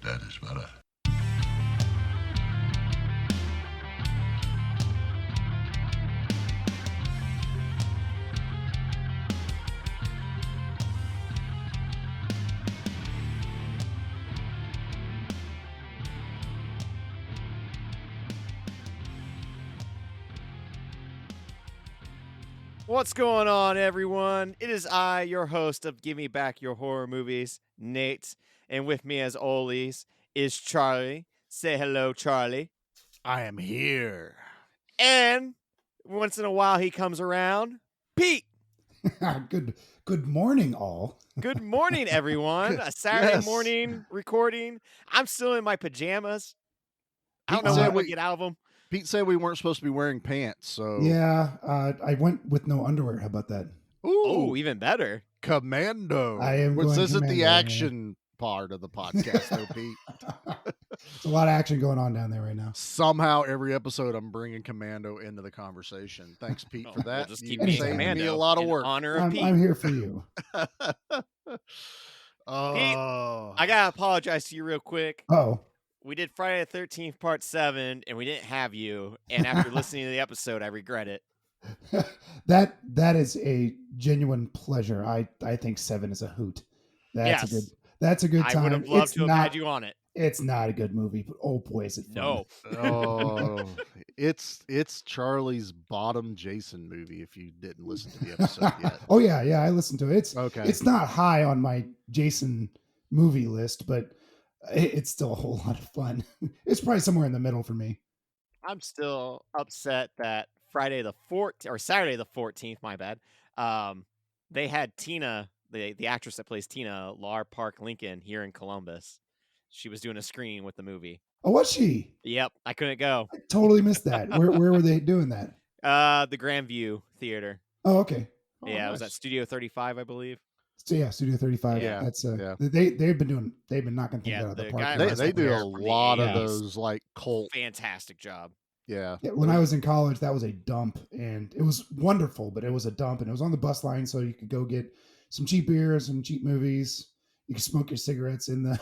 That is better. What's going on, everyone? It is I, your host of Give Me Back Your Horror Movies, Nate. And with me, as always, is Charlie. Say hello, Charlie. I am here. And once in a while, he comes around. Pete. Good morning, all. Good morning, everyone. A Saturday morning recording. I'm still in my pajamas. I don't know when we get out of them. Pete said we weren't supposed to be wearing pants, so... Yeah, I went with no underwear. How about that? Ooh, even better. Commando. I am Which going isn't the commando, action part of the podcast, though, Pete. There's a lot of action going on down there right now. Somehow, every episode, I'm bringing Commando into the conversation. Thanks, Pete, for that. We'll just keep me being Commando. Me a lot of work. In honor of Pete. I'm here for you. Pete, I gotta apologize to you real quick. Oh. We did Friday the 13th, part 7, and we didn't have you. And after listening to the episode, I regret it. That is a genuine pleasure. I think 7 is a hoot. That's a good time. I would have loved to have had you on it. It's not a good movie, but oh boy, is it fun. No. Oh, it's Charlie's bottom Jason movie. If you didn't listen to the episode yet. Oh yeah, I listened to it. It's not high on my Jason movie list, but it's still a whole lot of fun. It's probably somewhere in the middle for me. I'm still upset that Saturday the 14th, my bad. They had Tina, the actress that plays Tina, Lar Park Lincoln, here in Columbus. She was doing a screening with the movie. Oh, was she? Yep, I couldn't go. I totally missed that. Where were they doing that? The Grandview Theater. Oh, okay. Yeah, nice. It was at Studio 35, I believe. So yeah, Studio 35. Yeah, That's yeah. They've been knocking things out of the park. They do a lot of those like cult. Fantastic job. Yeah. When I was in college, that was a dump, and it was wonderful, but it was a dump, and it was on the bus line, so you could go get some cheap beer, some cheap movies. You could smoke your cigarettes in the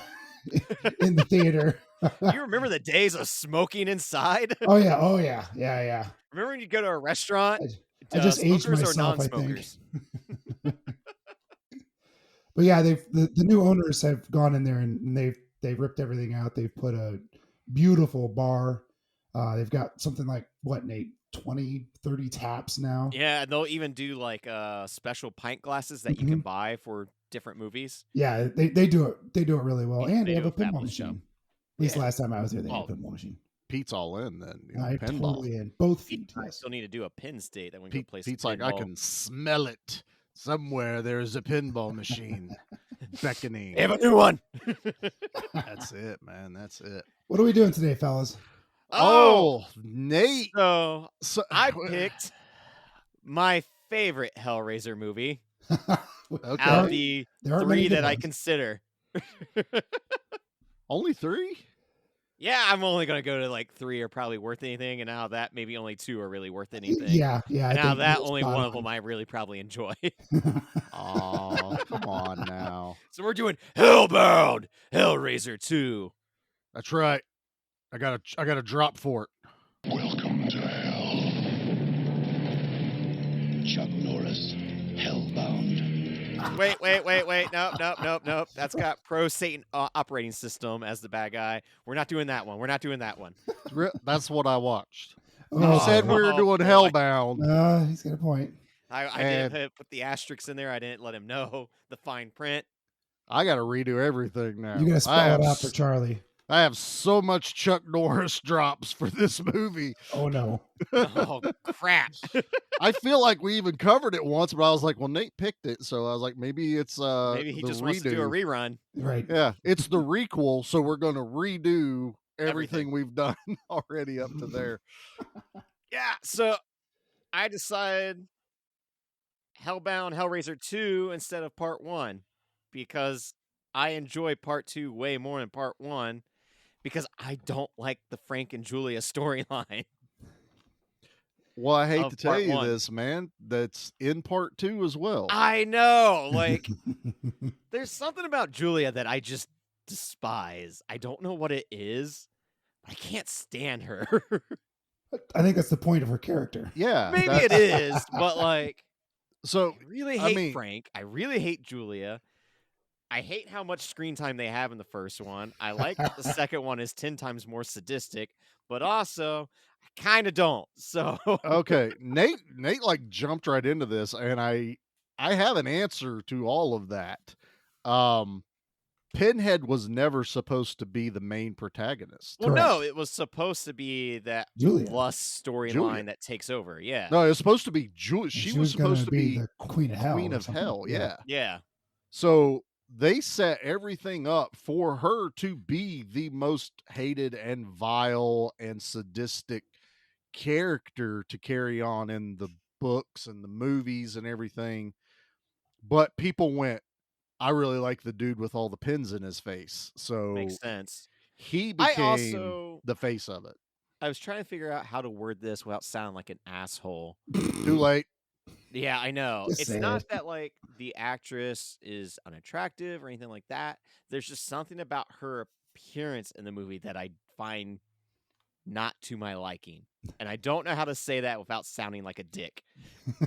in the theater. You remember the days of smoking inside? Oh yeah. Remember when you go to a restaurant? I just aged myself, I think. But yeah, the new owners have gone in there and they've ripped everything out. They've put a beautiful bar. They've got something like, what, Nate, 20, 30 taps now. Yeah, and they'll even do like special pint glasses that you can buy for different movies. Yeah, they do it. They do it really well, and they have a fabulous pinball machine. At least last time I was there, they had a pinball machine. Pete's all in then. I totally in. Both feet. I still need to do a pin state that we can play. Pete's like, I can smell it. Somewhere there's a pinball machine beckoning. They have a new one. That's it, man. That's it. What are we doing today, fellas? Oh, Nate. So I picked my favorite Hellraiser movie out of the 3 that I consider. Only 3? Yeah, I'm only going to go to like 3 are probably worth anything, and out of that, maybe only 2 are really worth anything. Yeah. And out of that, only one of them I really probably enjoy. Oh, come on now. So we're doing Hellbound, Hellraiser 2. That's right. I got a drop for it. Welcome to hell. Chuck Norris, Hellbound. Wait. Nope. That's got Pro Satan Operating System as the bad guy. We're not doing that one. That's what I watched. You Oh, said we were doing Hellbound. He's got a point. I didn't put the asterisks in there. I didn't let him know the fine print. I got to redo everything now. You got to spell it out for Charlie. I have so much Chuck Norris drops for this movie. Oh, no. Oh, crap. I feel like we even covered it once, but I was like, well, Nate picked it. So I was like, maybe it's maybe he just wants to do a rerun. Right. Yeah, it's the requel, so we're going to redo everything we've done already up to there. Yeah, so I decided Hellbound Hellraiser 2 instead of part 1 because I enjoy part 2 way more than part 1 because I don't like the Frank and Julia storyline. Well, I hate to tell you this, man. That's in part 2 as well. I know. Like, there's something about Julia that I just despise. I don't know what it is. I can't stand her. I think that's the point of her character. Yeah, Maybe it is, but like, So I really I hate mean, Frank. I really hate Julia. I hate how much screen time they have in the first one. I like that the second one is 10 times more sadistic, but also I kind of don't. So okay, Nate like jumped right into this, and I have an answer to all of that. Pinhead was never supposed to be the main protagonist. well, no, Correct. it was supposed to be that Julia. lust Julia. storyline that takes over. Yeah. No, it was supposed to be Julia. And She she was gonna supposed to be the Queen of Hell. Queen or of something. Hell. Yeah. Yeah. So they set everything up for her to be the most hated and vile and sadistic character to carry on in the books and the movies and everything. But people went, I really like the dude with all the pins in his face. So Makes sense. he I became also the face of it. I was trying to figure out how to word this without sounding like an asshole. Too late. Yeah, I know. Just It's say not it. that like the actress is unattractive or anything like that. There's just something about her appearance in the movie that I find not to my liking. And I don't know how to say that without sounding like a dick.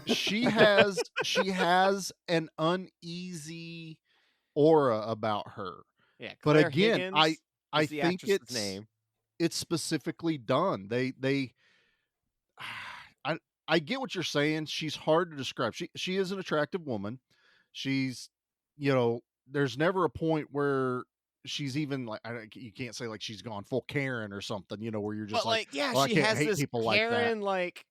She has an uneasy aura about her. Yeah, But Claire again, Higgins I is the think actress's name. it's specifically done. They I get what you're saying. She's hard to describe. She is an attractive woman. She's, there's never a point where she's even like, you can't say like she's gone full Karen or something, where you're just But like, yeah, well, I she can't has hate this people like that. Karen like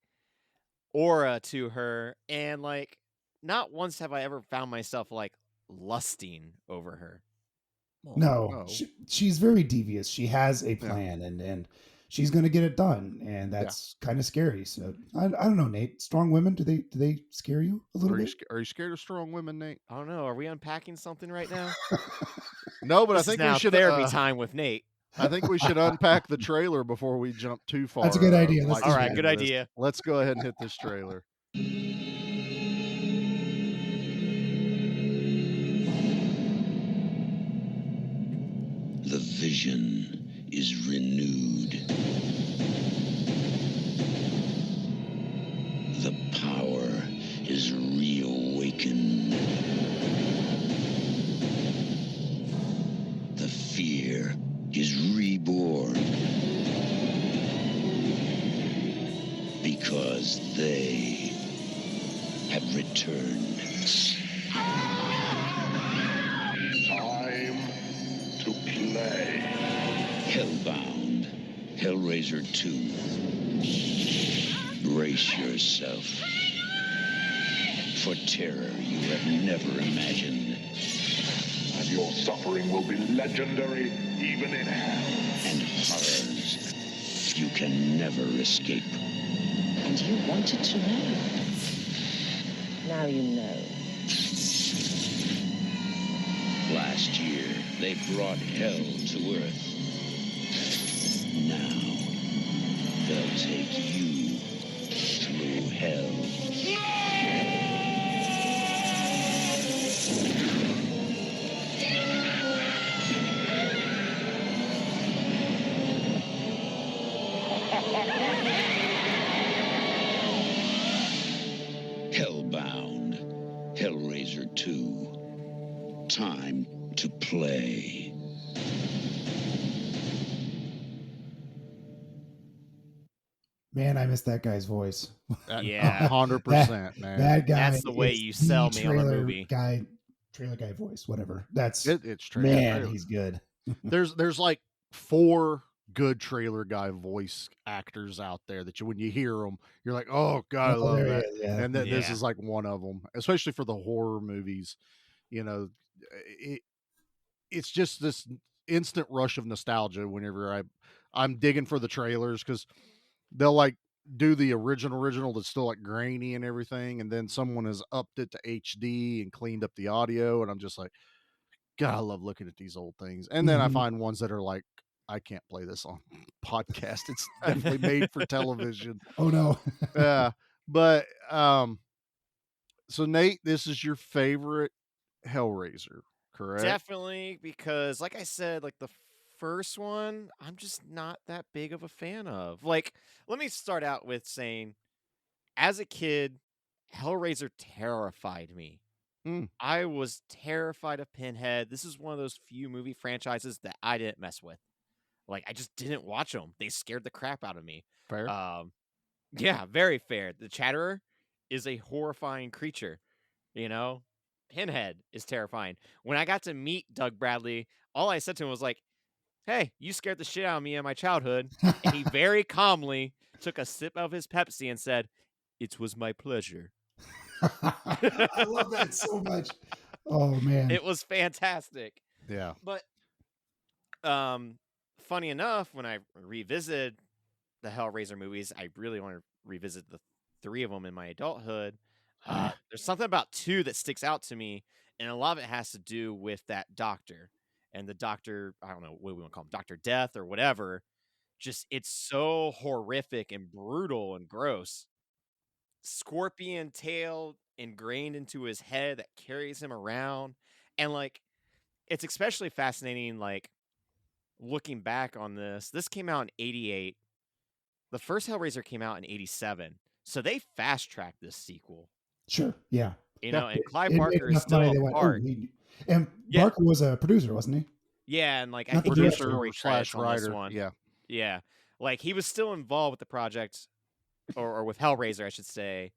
aura to her, and like not once have I ever found myself like lusting over her. No, she's very devious. She has a Yeah. plan, and she's going to get it done, and that's kind of scary. So I don't know, Nate. Strong women, do they scare you a little bit? Are you scared of strong women, Nate? I don't know. Are we unpacking something right now? No, but This I is think now we should therapy time with Nate. I think we should unpack the trailer before we jump too far. That's a good idea. Let's All do right, that. good idea. Let's go ahead and hit this trailer. The vision is renewed. The power is reawakened. The fear is reborn. Because they have returned. Time to play. Hellbound, Hellraiser 2. Brace yourself for terror you have never imagined. And your suffering will be legendary even in hell. And horrors you can never escape. And you wanted to know. Now you know. Last year, they brought hell to Earth. Now, they'll take you through hell. Hellbound, Hellraiser 2. Time to play. Man, I miss that guy's voice. Yeah. 100%, man. That guy. That's the way is you the sell me on a trailer movie. Trailer guy voice, whatever. That's It's trailer. man, trailer. he's good. There's like 4 good trailer guy voice actors out there that when you hear them, you're like, oh god, I love there he that. is, yeah. And this Yeah. is like one of them, especially for the horror movies. It's just this instant rush of nostalgia whenever I'm digging for the trailers, because they'll like do the original that's still like grainy and everything, and then someone has upped it to HD and cleaned up the audio, and I'm just like, God, I love looking at these old things. And then I Mhm. find ones that are like, I can't play this on podcast. It's definitely made for television. Oh no. Yeah. But so Nate, this is your favorite Hellraiser, correct? Definitely, because like I said, like the first one, I'm just not that big of a fan of. Like, let me start out with saying, as a kid, Hellraiser terrified me. Mm. I was terrified of Pinhead. This is one of those few movie franchises that I didn't mess with. Like, I just didn't watch them. They scared the crap out of me. Fair. Yeah, very fair. The Chatterer is a horrifying creature. You know, Pinhead is terrifying. When I got to meet Doug Bradley, all I said to him was like, "Hey, you scared the shit out of me in my childhood." And he very calmly took a sip of his Pepsi and said, "It was my pleasure." I love that so much. Oh man. It was fantastic. Yeah. But funny enough, when I revisited the Hellraiser movies, I really want to revisit the 3 of them in my adulthood. There's something about 2 that sticks out to me, and a lot of it has to do with that doctor. And the doctor, I don't know what we want to call him, Dr. Death or whatever. Just, it's so horrific and brutal and gross. Scorpion tail ingrained into his head that carries him around. And like, it's especially fascinating, like, looking back on this. This came out in 88. The first Hellraiser came out in 87. So they fast tracked this sequel. Sure. Yeah. You Yeah, know, and Clive it made Barker is enough still money, a they went, "Oh, part. and Yeah. Barker was a producer, wasn't he? Yeah, and like I Not the think he had director. story credits Slash on this writer. one. Yeah. Yeah, like he was still involved with the project, or with Hellraiser, I should say.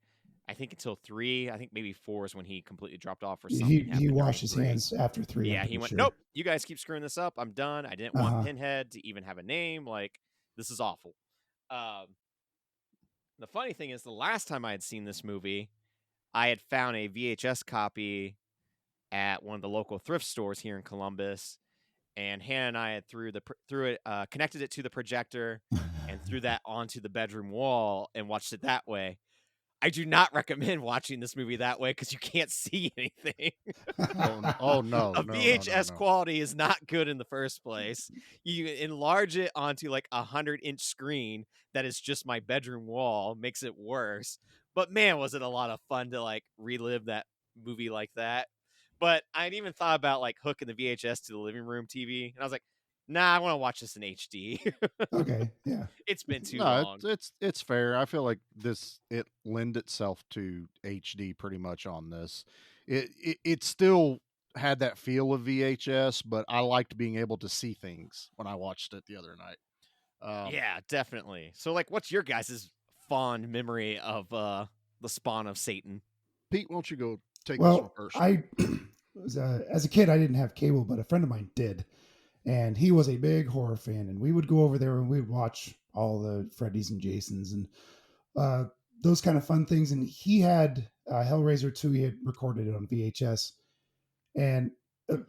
I think until 3. I think maybe 4 is when he completely dropped off, or something He happened during washed his 3. hands after 3. I'm Yeah, he pretty went, sure. "Nope, you guys keep screwing this up. I'm done. I didn't want Uh-huh. Pinhead to even have a name. Like, this is awful." The funny thing is, the last time I had seen this movie, I had found a VHS copy at one of the local thrift stores here in Columbus, and Hannah and I had connected it to the projector and threw that onto the bedroom wall and watched it that way. I do not recommend watching this movie that way because you can't see anything. Oh no. A No, VHS no. quality is not good in the first place. You enlarge it onto like a 100-inch screen that is just my bedroom wall, makes it worse. But man, was it a lot of fun to like relive that movie like that. But I'd even thought about like hooking the VHS to the living room TV, and I was like, nah, I want to watch this in HD. Okay. Yeah. It's been too No, long. it's fair. I feel like it lend itself to HD pretty much on this. It still had that feel of VHS, but I liked being able to see things when I watched it the other night. Yeah, definitely. So like, what's your guys' fond memory of the spawn of Satan? Pete, why don't you go take this one Well, first? I was, as a kid, I didn't have cable, but a friend of mine did, and he was a big horror fan, and we would go over there and we would watch all the Freddy's and Jasons and those kind of fun things. And he had Hellraiser 2. He had recorded it on VHS, and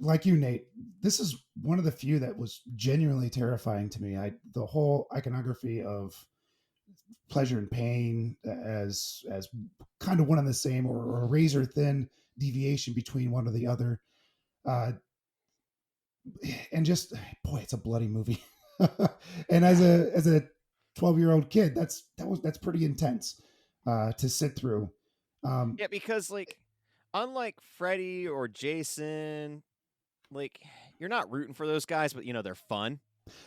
like you, Nate, this is one of the few that was genuinely terrifying to me. The whole iconography of pleasure and pain as kind of one and the same, or a razor thin deviation between one or the other, and just, boy, it's a bloody movie. And as a 12-year-old kid, that's pretty intense to sit through. Yeah, because like, unlike Freddy or Jason, like you're not rooting for those guys, but you know they're fun.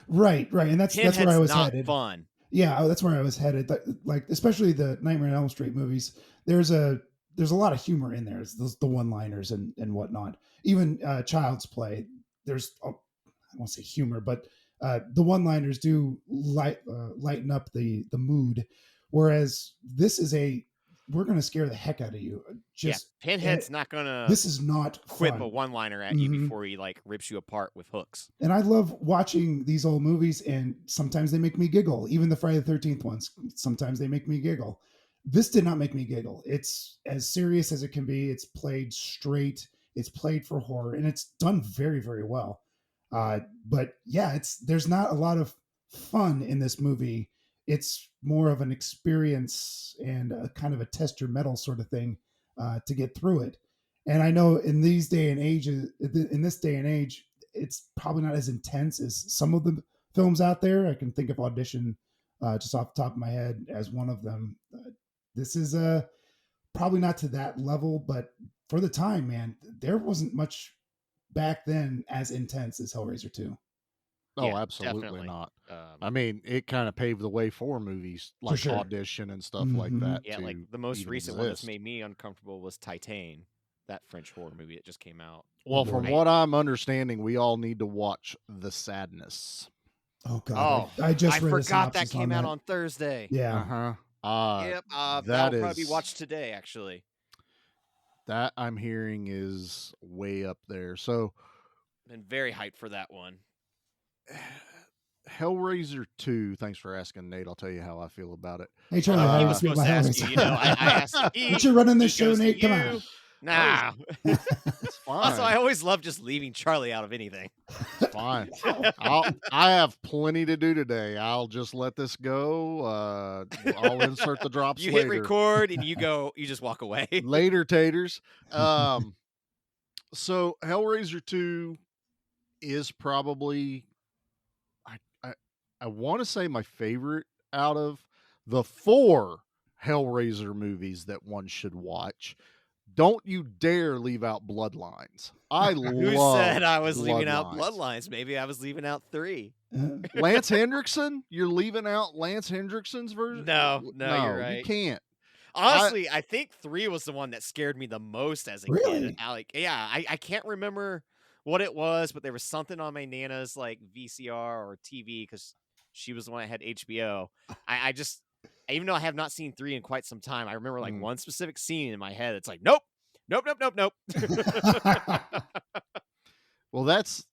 Right, and that's where I Pinhead's was not headed. fun. Yeah, that's where I was headed. Like, especially the Nightmare on Elm Street movies. There's a lot of humor in there. There's the one-liners and whatnot. Even Child's Play. There's, I won't say humor, but the one-liners do lighten up the mood. Whereas this is we're going to scare the heck out of you. Just, yeah, Pinhead's not gonna. This is not quip fun. a one-liner at you before he like rips you apart with hooks. And I love watching these old movies, and sometimes they make me giggle. Even the Friday the 13th ones, sometimes they make me giggle. This did not make me giggle. It's as serious as it can be. It's played straight. It's played for horror, and it's done very, very well. But yeah, there's not a lot of fun in this movie. It's more of an experience and a kind of a test your metal sort of thing to get through it. And I know in this day and age, it's probably not as intense as some of the films out there. I can think of Audition just off the top of my head as one of them. This is probably not to that level, but for the time, man, there wasn't much back then as intense as Hellraiser 2. Oh, Yeah, absolutely definitely. not. I mean, it kind of paved the way for movies like sure. Audition and stuff like Mhm. that Yeah, to like the most even recent one that's exist. made me uncomfortable was Titan, that French horror movie that just came out. Well, from boy. what I'm understanding, we all need to watch The Sadness. Oh God, Oh, I just read a forgot that synopsis came on out that. on Thursday. Yeah. Yep, That that'll probably be is watched today, actually. that I'm hearing is way up there. So Been very hyped for that one. Hellraiser 2, thanks for asking, Nate. I'll tell you how I feel about it. Hey Charlie, Well, how he do you was feel supposed about to ask you. Hellraiser? You know, I asked he. But you're running this he show, goes to Nate. Come on. you. Nah. It's fine. Also, I always love just leaving Charlie out of anything. It's fine. I have plenty to do today. I'll just let this go. I'll insert the drops You later. hit record and you go. You just walk away. Later, taters. So Hellraiser 2 is probably I want to say my favorite out of the 4 Hellraiser movies that one should watch. Don't you dare leave out Bloodlines. I Who love said I was leaving out Bloodlines. Bloodlines? Maybe I was leaving out 3. Lance Hendrickson? You're leaving out Lance Hendrickson's version? No, you're right. You can't. Honestly, I think 3 was the one that scared me the most as a Really? kid. I can't remember what it was, but there was something on my Nana's like VCR or TV because she was the one that had HBO. Even though I have not seen 3 in quite some time, I remember like one specific scene in my head. It's like, nope. Well, that's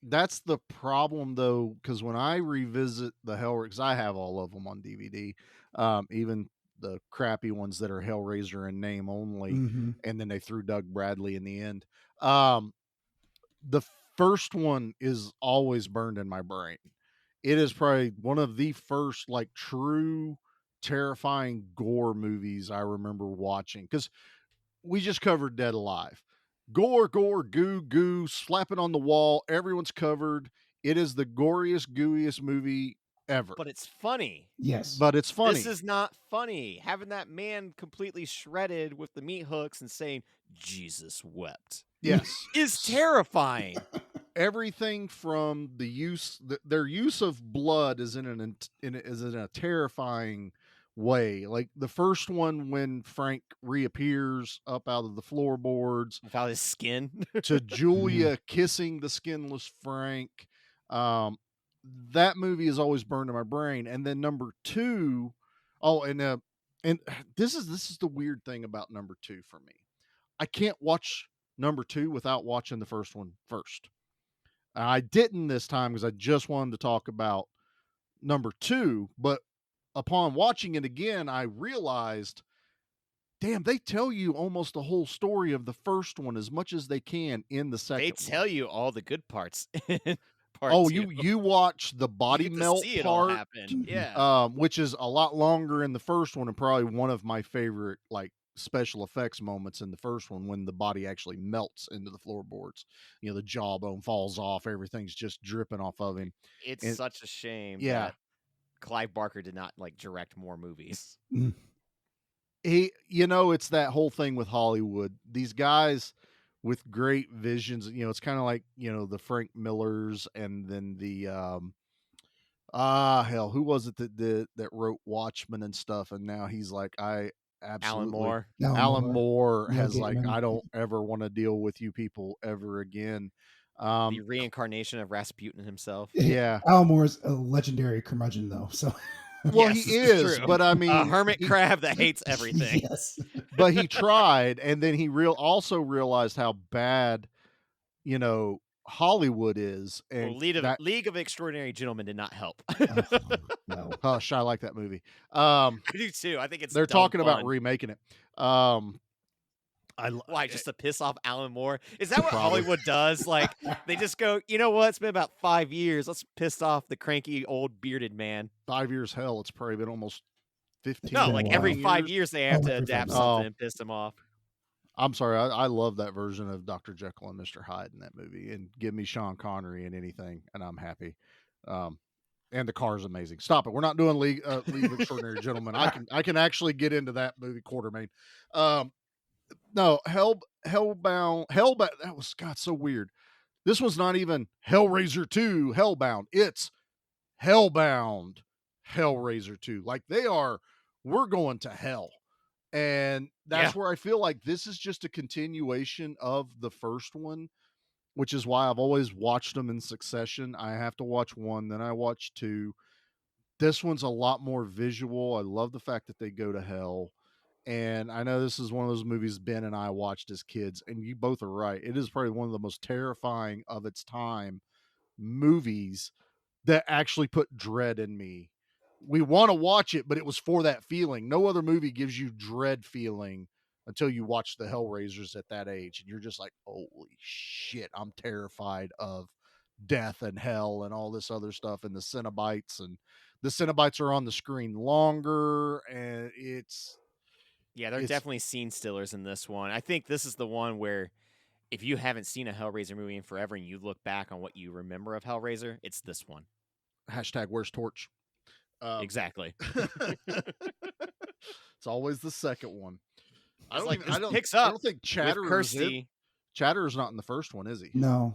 the problem though, because when I revisit the Hellraiser, because I have all of them on DVD, even the crappy ones that are Hellraiser in name only, Mhm. and then they threw Doug Bradley in the end. The first one is always burned in my brain. It is probably one of the first like true terrifying gore movies I remember watching, because we just covered Dead Alive. Gore, goo, goo, slapping on the wall. Everyone's covered. It is the goriest, gooeyest movie ever. But it's funny. Yes. But it's funny. This is not funny. Having that man completely shredded with the meat hooks and saying, Jesus wept. Yes. Is terrifying. Everything from their use of blood is in a terrifying way. Like the first one, when Frank reappears up out of the floorboards Without his skin. to Julia kissing the skinless Frank, that movie is always burned in my brain. And then number 2, and this is the weird thing about number 2 for me. I can't watch number 2 without watching the first one first. I didn't this time because I just wanted to talk about number 2, but upon watching it again, I realized, damn, they tell you almost the whole story of the first one as much as they can in the second They one. tell you all the good parts. in part Oh, 2. you watch the body You get to melt see it all part, happen. Yeah. which is a lot longer in the first one, and probably one of my favorite like special effects moments in the first one, when the body actually melts into the floorboards. You know, the jawbone falls off, everything's just dripping off of him. It's such a shame Yeah. that Clive Barker did not like direct more movies. It's that whole thing with Hollywood. These guys with great visions, it's kind of like, the Frank Millers, and then the who was it that wrote Watchmen and stuff, and now he's like, I absolutely Alan Moore. Alan Moore Neil has like, Gaiman. I don't ever want to deal with you people ever again. The reincarnation of Rasputin himself. Yeah. Alan Moore's a legendary curmudgeon, though. So. Well, Yes, he this is, true. but I mean, A hermit crab that hates everything. Yes. but he tried, and then he also realized how bad, Hollywood is. And Well, League of Extraordinary Gentlemen did not help. No. Hush, I like that movie. I do too. I think it's They're dumb talking about fun. remaking it. Why, just to piss off Alan Moore? Is that what Probably. Hollywood does? Like, they just go, you know what? It's been about 5 years. Let's piss off the cranky old bearded man. 5 years, hell, it's probably been almost 15. No, been like a every while. 5 years they have to every adapt 5 something years. and piss him off. I'm sorry, I love that version of Dr. Jekyll and Mr. Hyde in that movie, and give me Sean Connery in anything, and I'm happy. And the car's amazing. Stop it. We're not doing League of Extraordinary Gentlemen. I can actually get into that movie, Quartermain. No, Hellbound. That was, God, so weird. This was not even Hellraiser 2 Hellbound. It's Hellbound Hellraiser 2. Like we're going to hell. And that's where I feel like this is just a continuation of the first one, which is why I've always watched them in succession. I have to watch 1, then I watch 2. This one's a lot more visual. I love the fact that they go to hell. And I know this is one of those movies Ben and I watched as kids, and you both are right. It is probably one of the most terrifying of its time movies that actually put dread in me. We want to watch it, but it was for that feeling. No other movie gives you dread feeling until you watch the Hellraisers at that age. And you're just like, holy shit, I'm terrified of death and hell and all this other stuff. And the Cenobites, and the Cenobites are on the screen longer. And they're definitely scene stealers in this one. I think this is the one where if you haven't seen a Hellraiser movie in forever and you look back on what you remember of Hellraiser, it's this one. # where's Torch? Exactly. It's always the second one. I don't think Chatterer's not in the first one, is he? No.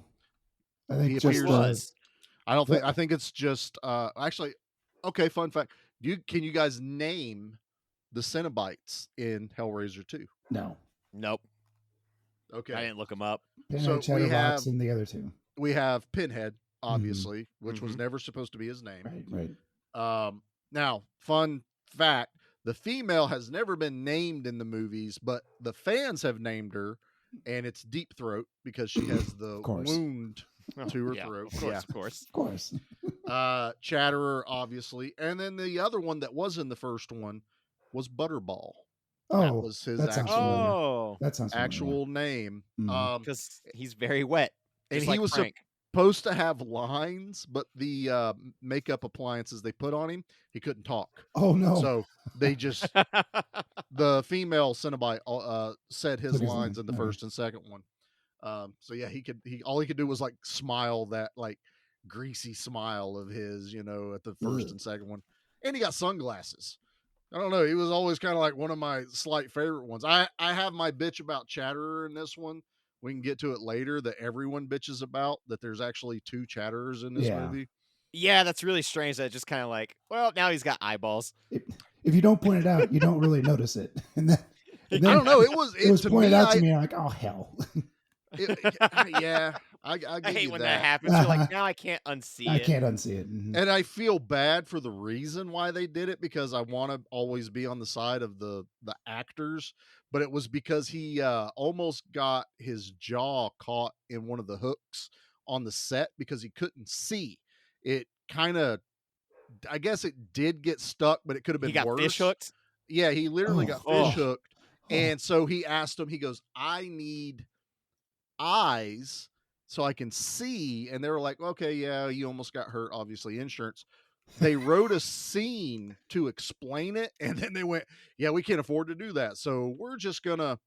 I think he just was. I think it's just actually, okay, fun fact. Can you guys name the Cenobites in Hellraiser 2? No. Nope. Okay. I didn't look them up. Pinhead, Chatterbox, and the other two. We have Pinhead, obviously, which was never supposed to be his name. Right. Now, fun fact, the female has never been named in the movies, but the fans have named her, and it's Deep Throat because she has the wound to her throat. Of course. Chatterer, obviously. And then the other one that was in the first one was Butterball. Oh, that was his actual name. Because he's very wet. And he was supposed to have lines, but the makeup appliances they put on him, he couldn't talk. Oh no! So they just the female Cenobite said his lines in the first and second one. So yeah, all he could do was like smile, that like greasy smile of his, at the first and second one, and he got sunglasses. I don't know. He was always kind of like one of my slight favorite ones. I have my bitch about Chatterer in this one. We can get to it later, that everyone bitches about, that there's actually 2 Chatterers in this movie. Yeah, that's really strange. That just kind of like, well, now he's got eyeballs. If you don't point it out, you don't really notice it. And then I don't know. It was pointed out to me. I'm like, oh hell. I hate when that happens. You're like, now I can't unsee it. I can't unsee it. And I feel bad for the reason why they did it, because I want to always be on the side of the actors, but it was because he almost got his jaw caught in one of the hooks on the set because he couldn't see. It kind of, I guess it did get stuck, but it could have been worse. He got fish hooked? Yeah, he literally got fish hooked. And so he asked him, he goes, I need eyes so I can see. And they were like, okay, yeah, you almost got hurt, obviously insurance. They wrote a scene to explain it, and then they went, yeah, we can't afford to do that, so we're just gonna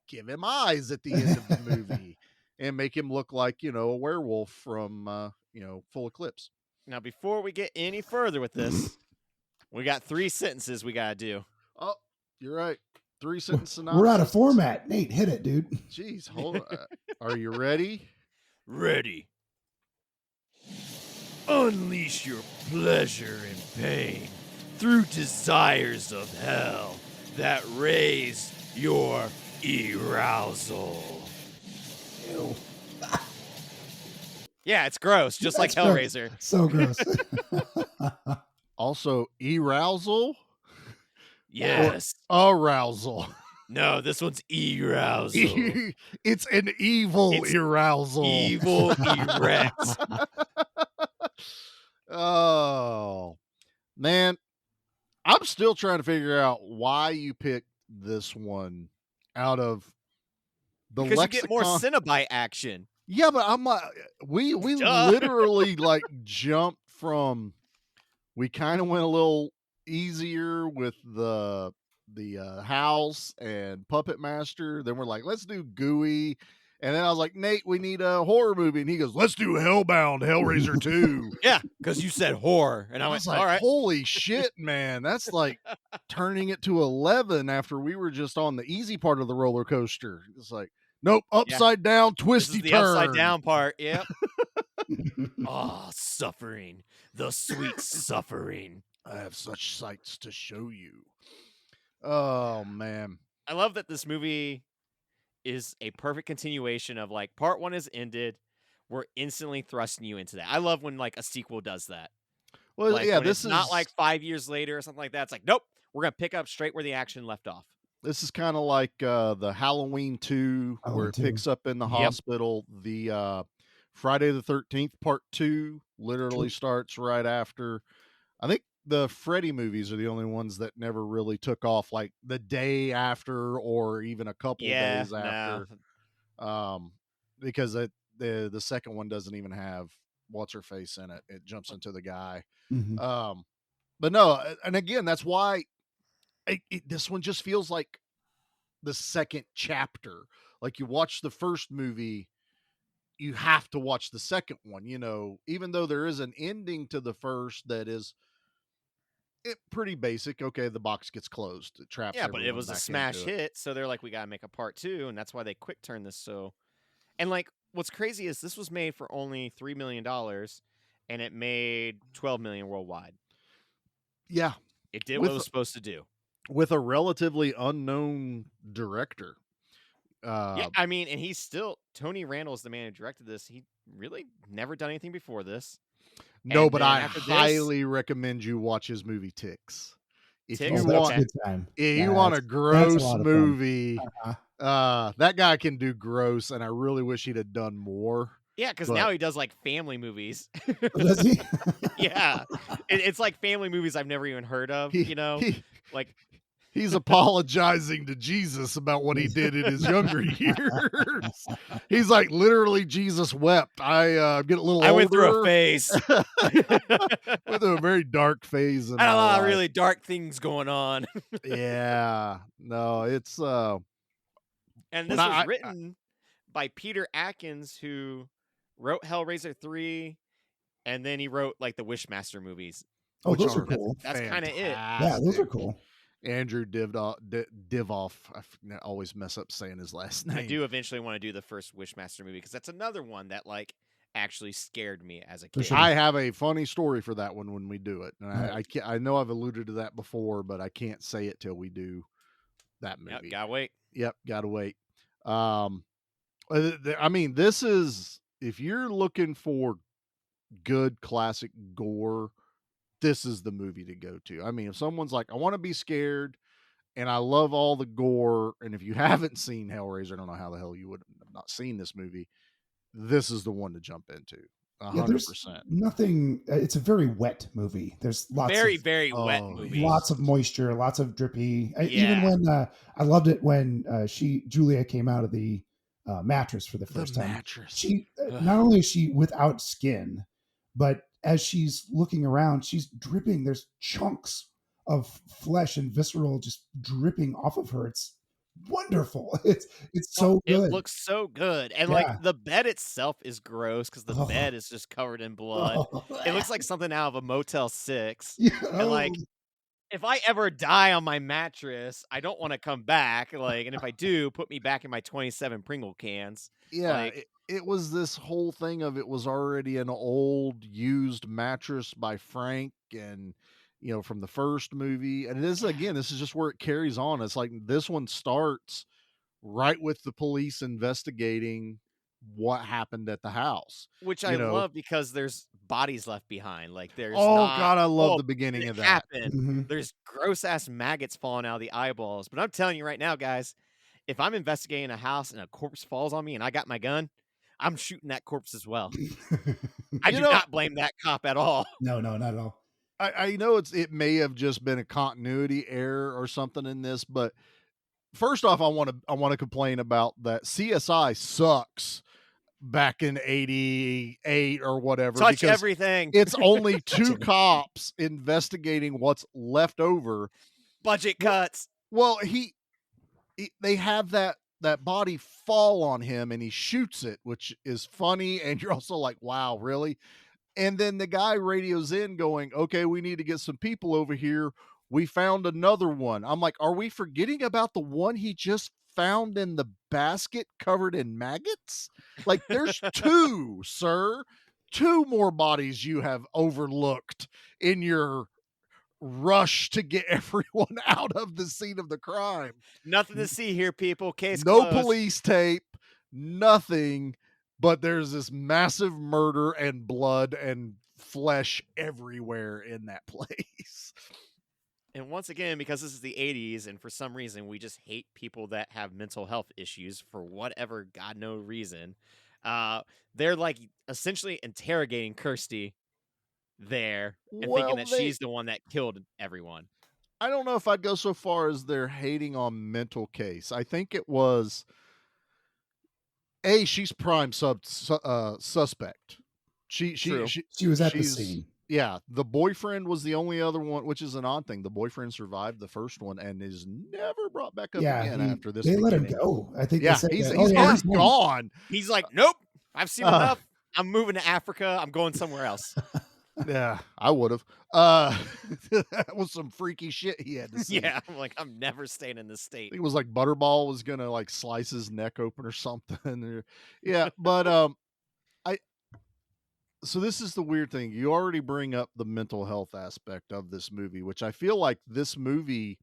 give him eyes at the end of the movie and make him look like, a werewolf from Full Eclipse. Now, before we get any further with this, we got 3 sentences we gotta do. Oh, you're right. 3 sentence synopsis. We're out of format. Nate, hit it, dude. Jeez, hold on. Are you ready? Ready. Unleash your pleasure and pain through desires of hell that raise your arousal. Ew. Yeah, it's gross, just like Hellraiser. So gross. Also, arousal? Yes. Or arousal. No, this one's arousal. It's an evil arousal. Evil erect. Oh, man. I'm still trying to figure out why you picked this one out of the because lexicon. You get more Cenobite action. Yeah, but I'm like, we literally like jumped from, we kind of went a little easier with the house and Puppet Master. Then we're like, let's do Gooey. And then I was like, Nate, we need a horror movie. And he goes, let's do Hellbound, Hellraiser 2. Yeah, because you said horror. And I went, like, all right. Holy shit, man. That's like turning it to 11 after we were just on the easy part of the roller coaster. It's like, Nope, Yeah. upside down, This twisty is the turn. upside down part. Yep. Ah, suffering. The sweet suffering. I have such sights to show you. Oh man. I love that this movie is a perfect continuation of like part 1 is ended. We're instantly thrusting you into that. I love when like a sequel does that. Well, Like yeah, when this it's not is like 5 years later or something like that. It's like, nope, we're gonna pick up straight where the action left off. this is kind of like the Halloween 2 where Halloween it 2. picks up in the Yep. hospital. The Friday the 13th part 2 literally starts right after. I think the Freddy movies are the only ones that never really took off like the day after or even a couple Yeah, days after. Because the second one doesn't even have what's her face in it. It jumps into the guy. Mhm. But no, and again, that's why this one just feels like the second chapter. Like you watch the first movie, you have to watch the second one, even though there is an ending to the first that is pretty basic. Okay, the box gets closed. It traps yeah, but it everyone was a back smash into it. hit, so they're like, we gotta make a part 2, and that's why they quick turn this. So, and like, what's crazy is this was made for only $3 million, and it made 12 million worldwide. Yeah, It did what it was supposed to do. with a relatively unknown director. Yeah, I mean, and he's still Tony Randall is the man who directed this. He really never done anything before this. No, And but then I after this, highly recommend you watch his movie Ticks. If Ticks? you Oh, that's want, a good time. if you want a That's a gross lot of fun. movie, Uh-huh. that guy can do gross, and I really wish he'd have done more. yeah, because But- now he does like family movies. Does he? Yeah, it's like family movies I've never even heard of. Like He's apologizing to Jesus about what he did in his younger years. He's like, literally, Jesus wept. I get a little older. I went through a phase. Went through a very dark phase. I had a lot of really dark things going on. Yeah. No, it's And But this was written by Peter Atkins, who wrote Hellraiser 3, and then he wrote like the Wishmaster movies. Oh, which those are cool. That's kind of it. Yeah, those are cool. Andrew Divoff. I always mess up saying his last name. I do eventually want to do the first Wishmaster movie because that's another one that like actually scared me as a kid. sure. I have a funny story for that one when we do it, and Right. I can't, I know I've alluded to that before, but I can't say it till we do that movie. Yep, gotta wait. Yep, gotta wait. I mean, this is, if you're looking for good classic gore, this is the movie to go to. I mean, if someone's like, I want to be scared and I love all the gore, and if you haven't seen Hellraiser, I don't know how the hell you would have not seen this movie. This is the one to jump into. 100%. Nothing. It's a very wet movie. There's lots Very, of very wet movie. lots of moisture, lots of drippy. Yeah. Even when I loved it when Julia came out of the mattress for the first time. Mattress. She not only is she without skin, but as she's looking around, she's dripping. There's chunks of flesh and visceral just dripping off of her. It's wonderful. It's so good. It looks so good. And Yeah. like the bed itself is gross because the Oh. bed is just covered in blood. It looks like something out of a Motel 6. Yeah, And like, oh. if I ever die on my mattress, I don't want to come back. Like, and if I do, put me back in my 27 Pringle cans. Yeah, Like- it was this whole thing of it was already an old used mattress by Frank, and from the first movie. And this is just where it carries on. It's like this one starts right with the police investigating what happened at the house, Which I love because there's bodies left behind. Like there's God, I love the beginning of that. happened. Mhm. There's gross ass maggots falling out of the eyeballs. But I'm telling you right now, guys, if I'm investigating a house and a corpse falls on me and I got my gun, I'm shooting that corpse as well. I do not blame that cop at all. No, not at all. I know it may have just been a continuity error or something in this, but first off, I want to complain about that CSI sucks back in 88 or whatever. Touch because everything. It's only two cops investigating what's left over. Budget cuts. Well, they have that body fall on him and he shoots it, which is funny. And you're also like, wow, really? And then the guy radios in going, okay, we need to get some people over here. We found another one. I'm like, are we forgetting about the one he just found in the basket covered in maggots? Like, there's 2, sir. 2 more bodies you have overlooked in your rush to get everyone out of the scene of the crime. Nothing to see here, people. Case No closed. police tape, nothing, but there's this massive murder and blood and flesh everywhere in that place. And once again, because this is the 80s, and for some reason we just hate people that have mental health issues for whatever God knows reason, they're like essentially interrogating Kirsty there and Well, thinking that she's the one that killed everyone. I don't know if I'd go so far as they're hating on mental case. I think it was she's prime suspect. She was at the she's- scene. Yeah, the boyfriend was the only other one, which is an odd thing. The boyfriend survived the first one and is never brought back up again after this. They let him beginning. go. I think Yeah, they said he's that, already gone. He's like, nope, I've seen enough. I'm moving to Africa. I'm going somewhere else. Yeah, I would have. That was some freaky shit he had to see. Yeah, I'm like, I'm never staying in this I state. think it was like Butterball was gonna like slice his neck open or something. Yeah, but so this is the weird thing. You already bring up the mental health aspect of this movie, which I feel like this movie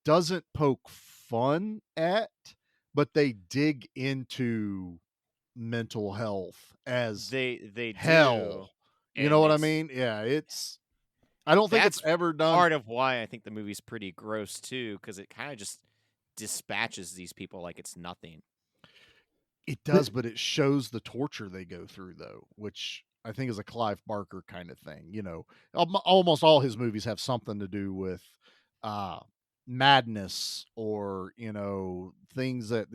doesn't poke fun at, but they dig into mental health as They hell. do. You know what I And mean? Yeah, I don't think it's that's ever done. part of why I think the movie's pretty gross too, because it kind of just dispatches these people like it's nothing. It does, but it shows the torture they go through, though, which I think is a Clive Barker kind of thing. You know, almost all his movies have something to do with madness or, things that,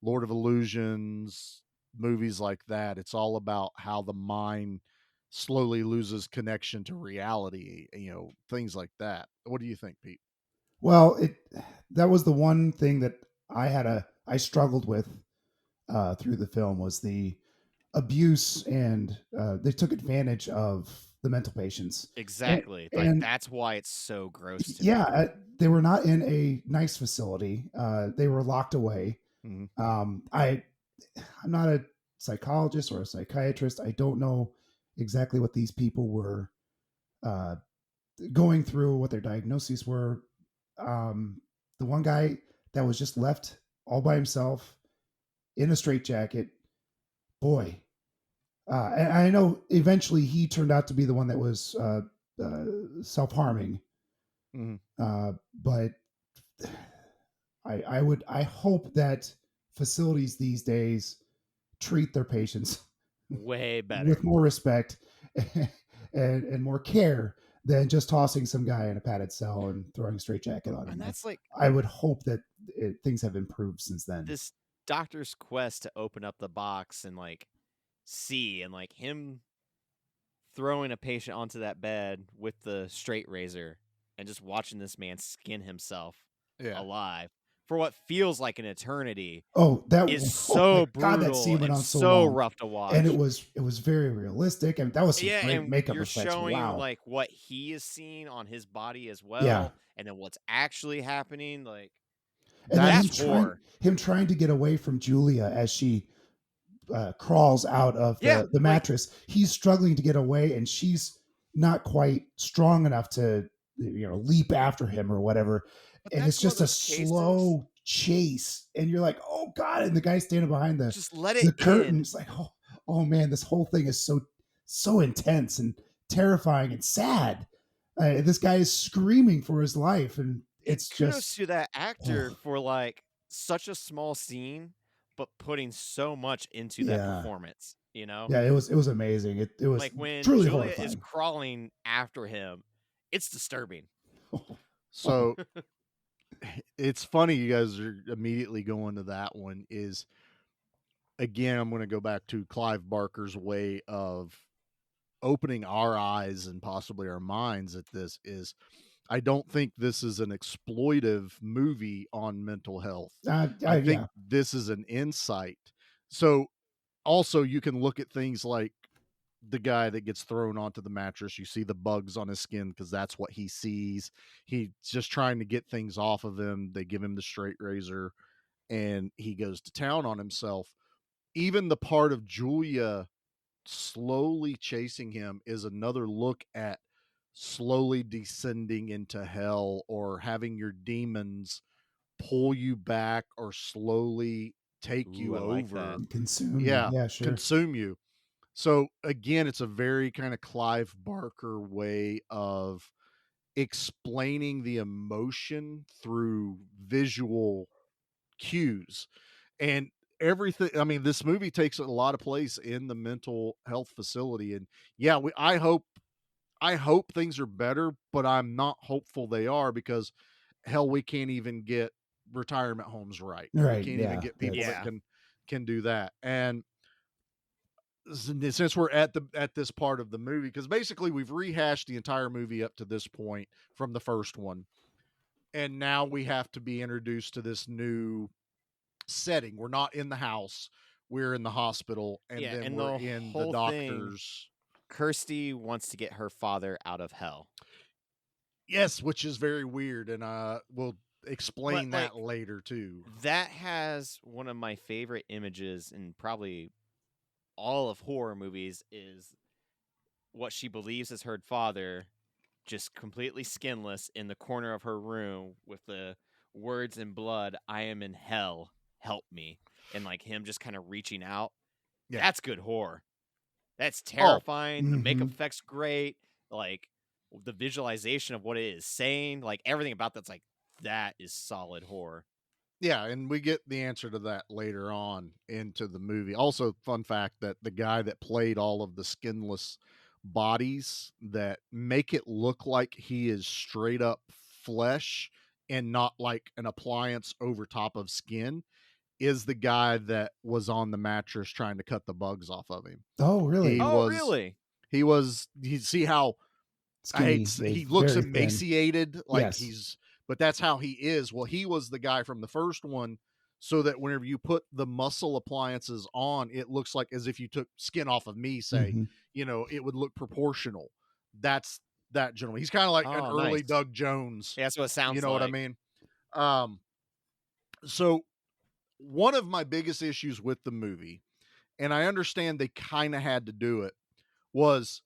Lord of Illusions, movies like that. It's all about how the mind slowly loses connection to reality, things like that. What do you think, Pete? Well, that was the one thing that I struggled with through the film was the abuse, and they took advantage of the mental patients. Exactly. And that's why it's so gross to me. yeah, they were not in a nice facility. They were locked away. Mhm. I'm not a psychologist or a psychiatrist. I don't know exactly what these people were going through, what their diagnoses were. The one guy that was just left all by himself in a straitjacket, boy. And I know eventually he turned out to be the one that was self-harming. Mhm. But I hope that facilities these days treat their patients Way better. with more respect and more care than just tossing some guy in a padded cell and throwing a straitjacket on him. And that's like I would hope that things have improved since then. this doctor's quest to open up the box and like see, and like him throwing a patient onto that bed with the straight razor and just watching this man skin himself alive for what feels like an eternity. Oh, that is so brutal. God, that scene went and on so long. rough to watch. And it was very realistic. I mean, that was some great and makeup you're effects. showing Wow. like what he is seeing on his body as well, Yeah. and then what's actually happening. Like, and then that's horror. him trying to get away from Julia as she crawls out of the mattress. He's struggling to get away, and she's not quite strong enough to leap after him or whatever. And it's just a slow chase, and you're like, oh God. And the guy standing behind the curtain is like, oh man, this whole thing is so intense and terrifying and sad. This guy is screaming for his life, and it's kudos just to that actor for like such a small scene but putting so much into that performance. Yeah, it was amazing. It was like when truly Julia horrifying. is crawling after him, it's disturbing. So it's funny you guys are immediately going to that one. Is again, I'm going to go back to Clive Barker's way of opening our eyes and possibly our minds at this. Is I don't think this is an exploitive movie on mental health. I think this is an insight. So also you can look at things like the guy that gets thrown onto the mattress. You see the bugs on his skin because that's what he sees. He's just trying to get things off of him. They give him the straight razor. and he goes to town on himself. Even the part of Julia slowly chasing him is another look at slowly descending into hell, or having your demons pull you back or slowly take Ooh, you I like that. over. Consume. Yeah, Yeah, sure. consume you. So again, it's a very kind of Clive Barker way of explaining the emotion through visual cues. And everything, I mean, this movie takes a lot of place in the mental health facility. And yeah, I hope things are better, but I'm not hopeful they are, because hell, we can't even get retirement homes right. We Right. can't even Yeah. get people that Yeah. can do that. And since we're at this part of the movie, because basically we've rehashed the entire movie up to this point from the first one, and now we have to be introduced to this new setting. We're not in the house, we're in the hospital, and Yeah, then and we're the in the whole thing, doctor's. Kirsty wants to get her father out of hell. Yes, which is very weird, and we'll But explain like that later too. that has one of my favorite images in probably all of horror movies, is what she believes is her father, just completely skinless in the corner of her room with the words in blood, "I am in hell, help me." And like him just kind of reaching out. Yeah. That's good horror. That's Oh, terrifying. The makeup Mhm. effects great. Like the visualization of what it is saying, like everything about that's like, that is solid horror. yeah, and we get the answer to that later on into the movie. Also, fun fact that the guy that played all of the skinless bodies that make it look like he is straight up flesh and not like an appliance over top of skin is the guy that was on the mattress trying to cut the bugs off of him. Oh, really? He Oh, was really? you see how Skinny. he looks Very thin. emaciated, like Yes. but that's how he is. Well, he was the guy from the first one, so that whenever you put the muscle appliances on, it looks like as if you took skin off of me, say, Mhm. it would look proportional. That's that gentleman. He's kind of like an Oh, early nice. Doug Jones. Yeah, that's what it You sounds know what I like. mean? So one of my biggest issues with the movie, and I understand they kind of had to do it, was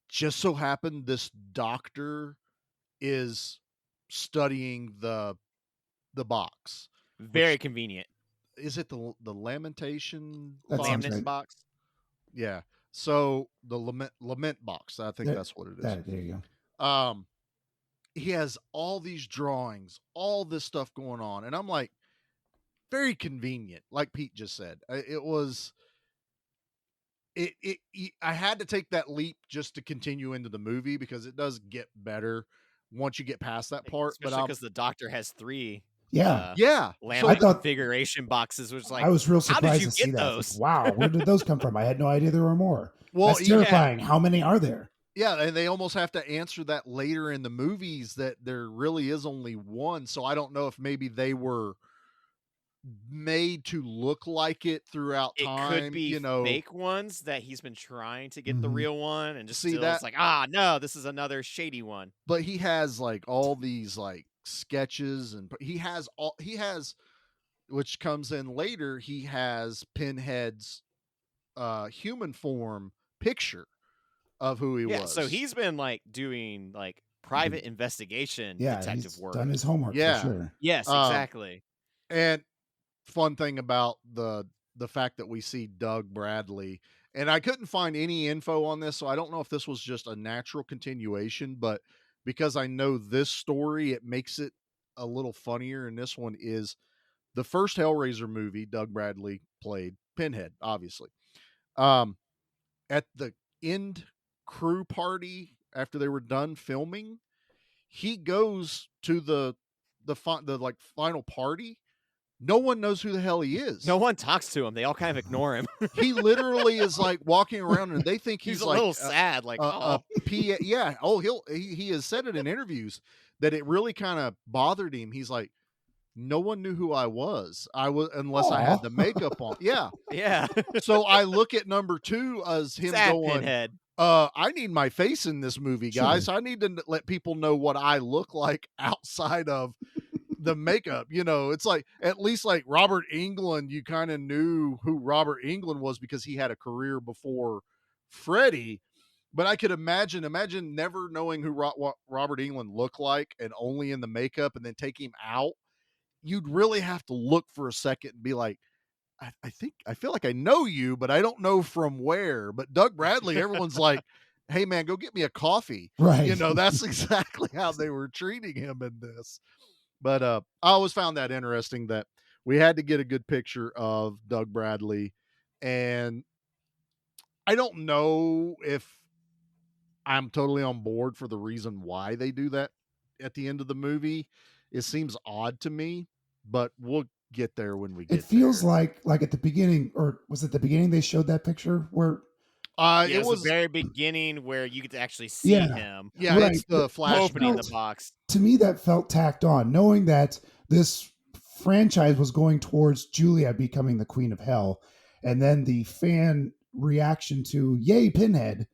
just so happened this doctor is studying the box. Very Which convenient. is it, the lamentation That sounds box? Laminate right. box. Yeah. So the lament box, I think There, that's what it is. there you go. He has all these drawings, all this stuff going on, and I'm like, very convenient, like Pete just said. It was I had to take that leap just to continue into the movie, because it does get better once you get past that part. But Especially because the doctor has 3 Yeah. yeah, so laminate I thought configuration boxes, which is like, I was real how did surprised you to see get that. It's like, those? wow, where did those come from? I had no idea there were more. well, That's yeah, terrifying. How many are there? yeah, and they almost have to answer that later in the movies, that there really is only one. So I don't know if maybe they were made to look like it throughout It could time, be fake ones that he's been trying to get the Mhm. real one, and just See still that, it's like, no, this is another shady one. but he has like all these like sketches, and he has, which comes in later, he has Pinhead's human form picture of who he Yeah, so was. he's been like doing like private investigation Yeah, detective he's work. done his homework for Yeah. sure. Yes, Um, exactly. and fun thing about the fact that we see Doug Bradley, and I couldn't find any info on this, so I don't know if this was just a natural continuation, but because I know this story, it makes it a little funnier. And this one is the first Hellraiser movie. Doug Bradley played Pinhead, obviously. At the end crew party after they were done filming, he goes to the like final party. No one knows who the hell he is. No one talks to him. They all kind of ignore him. He literally is like walking around, and they think He's he's a like little sad, like, a PA. Yeah. Oh, he has said it in interviews that it really kind of bothered him. He's like, no one knew who I was. Unless I had Aw. the makeup on. Yeah. yeah. So I look at number 2 as him Sad going, Pinhead. I need my face in this movie, guys. Sure. I need to let people know what I look like outside of the makeup, it's like, at least like Robert Englund, you kind of knew who Robert Englund was because he had a career before Freddy. But I could imagine never knowing who what Robert Englund looked like and only in the makeup, and then take him out. You'd really have to look for a second and be like, I feel like I know you, but I don't know from where. But Doug Bradley, everyone's like, hey man, go get me a coffee. Right. That's exactly how they were treating him in this. But I always found that interesting that we had to get a good picture of Doug Bradley. And I don't know if I'm totally on board for the reason why they do that at the end of the movie. It seems odd to me, but we'll get there when we get It feels there. like at the beginning, or was it the beginning they showed that picture where it was the very beginning where you get to actually see him. Yeah, right. It's the flash opening the box. To me, that felt tacked on, knowing that this franchise was going towards Julia becoming the Queen of Hell, and then the fan reaction to "Yay, Pinhead."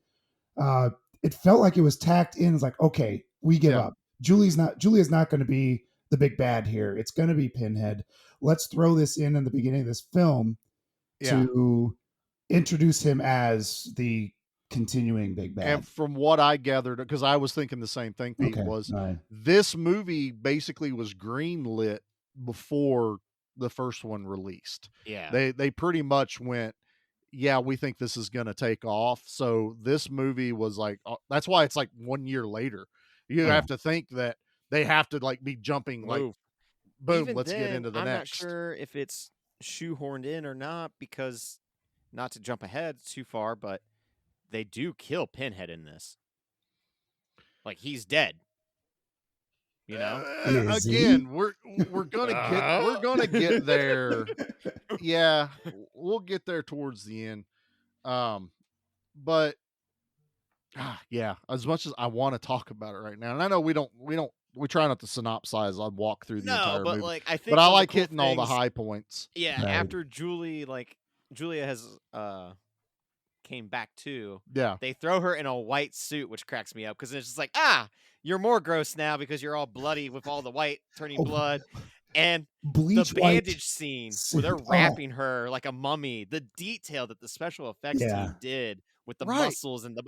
It felt like it was tacked in. It's like, okay, we give up. Julia's not going to be the big bad here. It's going to be Pinhead. Let's throw this in the beginning of this film to introduce him as the continuing big bad. And from what I gathered, because I was thinking the same thing, Pete, was this movie basically was greenlit before the first one released. Yeah. They pretty much went, yeah, we think this is going to take off. So this movie was like, that's why it's like 1 year later. You have to think that they have to like be jumping like, boom, even let's then, get into the next. I'm not sure if it's shoehorned in or not, because not to jump ahead too far, but they do kill Pinhead in this. Like, he's dead. Again, we're gonna get there. Yeah, we'll get there towards the end. But yeah, as much as I want to talk about it right now, and I know we try not to synopsize. I'd walk through the entire movie. Like, I think, but I like hitting all the high points. Yeah, after Julia has came back too. Yeah, they throw her in a white suit, which cracks me up because it's just like, you're more gross now because you're all bloody with all the white turning blood. And bleach the bandage scene where they're wrapping her like a mummy, the detail that the special effects team did with the muscles and the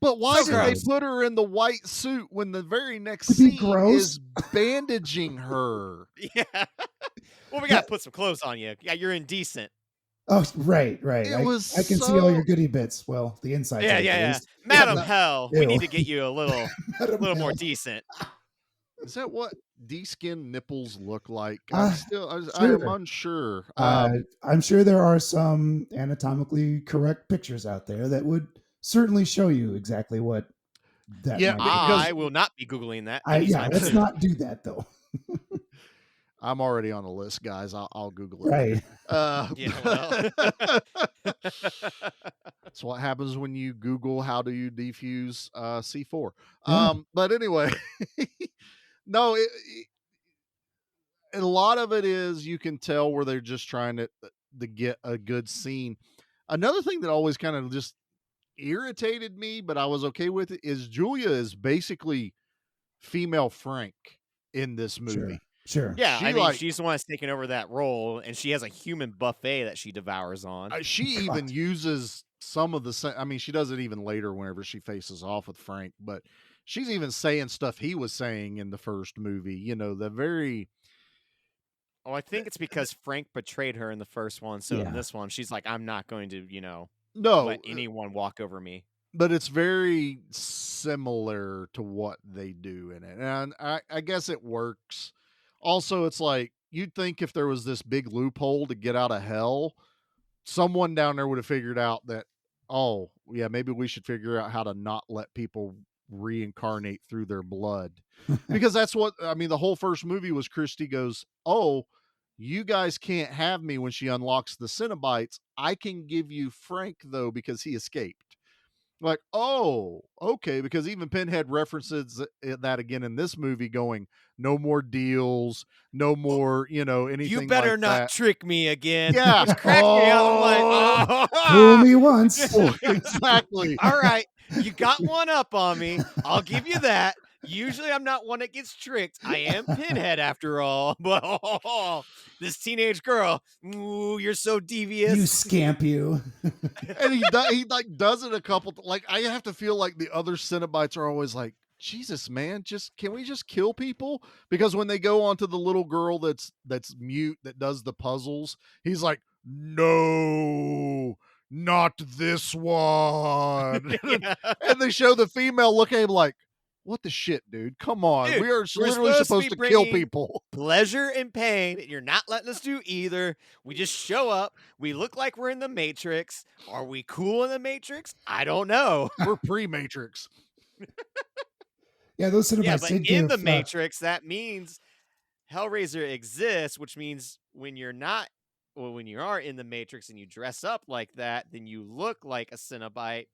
but why did they put her in the white suit when the very next scene is bandaging her? Yeah. Well, we gotta put some clothes on you. Yeah, you're indecent. Oh, right. I can see all your goody bits. Well, the inside. Yeah. Madam Hell, we need to get you a little more decent. Is that what de-skinned nipples look like? I'm unsure. I'm sure there are some anatomically correct pictures out there that would certainly show you exactly what that. Yeah, I will not be Googling that. Let's not do that though. I'm already on the list, guys. I'll Google it. Right. That's what happens when you Google how do you defuse C4. But anyway, no, a lot of it is you can tell where they're just trying to get a good scene. Another thing that always kind of just irritated me, but I was okay with it, is Julia is basically female Frank in this movie. Sure. Yeah, she's the one that's taking over that role, and she has a human buffet that she devours on. She even uses some of the... I mean, she does it even later whenever she faces off with Frank, but she's even saying stuff he was saying in the first movie. The very... Oh, I think it's because Frank betrayed her in the first one, so in this one, she's like, I'm not going to, let anyone walk over me. But it's very similar to what they do in it, and I guess it works. Also, it's like, you'd think if there was this big loophole to get out of hell, someone down there would have figured out that, maybe we should figure out how to not let people reincarnate through their blood. Because that's what, the whole first movie was Christy goes, you guys can't have me when she unlocks the Cenobites. I can give you Frank, though, because he escaped. Like, okay, because even Pinhead references that again in this movie, going, no more deals, no more, anything. You better like not that. Trick me again. Yeah, Which cracked me up. I'm like, fool me once. Exactly. All right, you got one up on me. I'll give you that. Usually I'm not one that gets tricked. I am Pinhead after all. But this teenage girl, ooh, you're so devious. You scamp you. And he like does it a couple like I have to feel like the other Cenobites are always like, Jesus, man, can we just kill people? Because when they go onto the little girl that's mute that does the puzzles, he's like, no, not this one. Yeah. And they show the female look at him like, what the shit, dude? Come on. Dude, We are we're literally supposed be to kill bringing people. pleasure and pain, and you're not letting us do either. We just show up. We look like we're in the Matrix. Are we cool in the Matrix? I don't know. We're pre-Matrix. Yeah, those Cenobites Yeah, but did in give the Matrix, that means Hellraiser exists, which means when you are in the Matrix and you dress up like that, then you look like a Cenobite.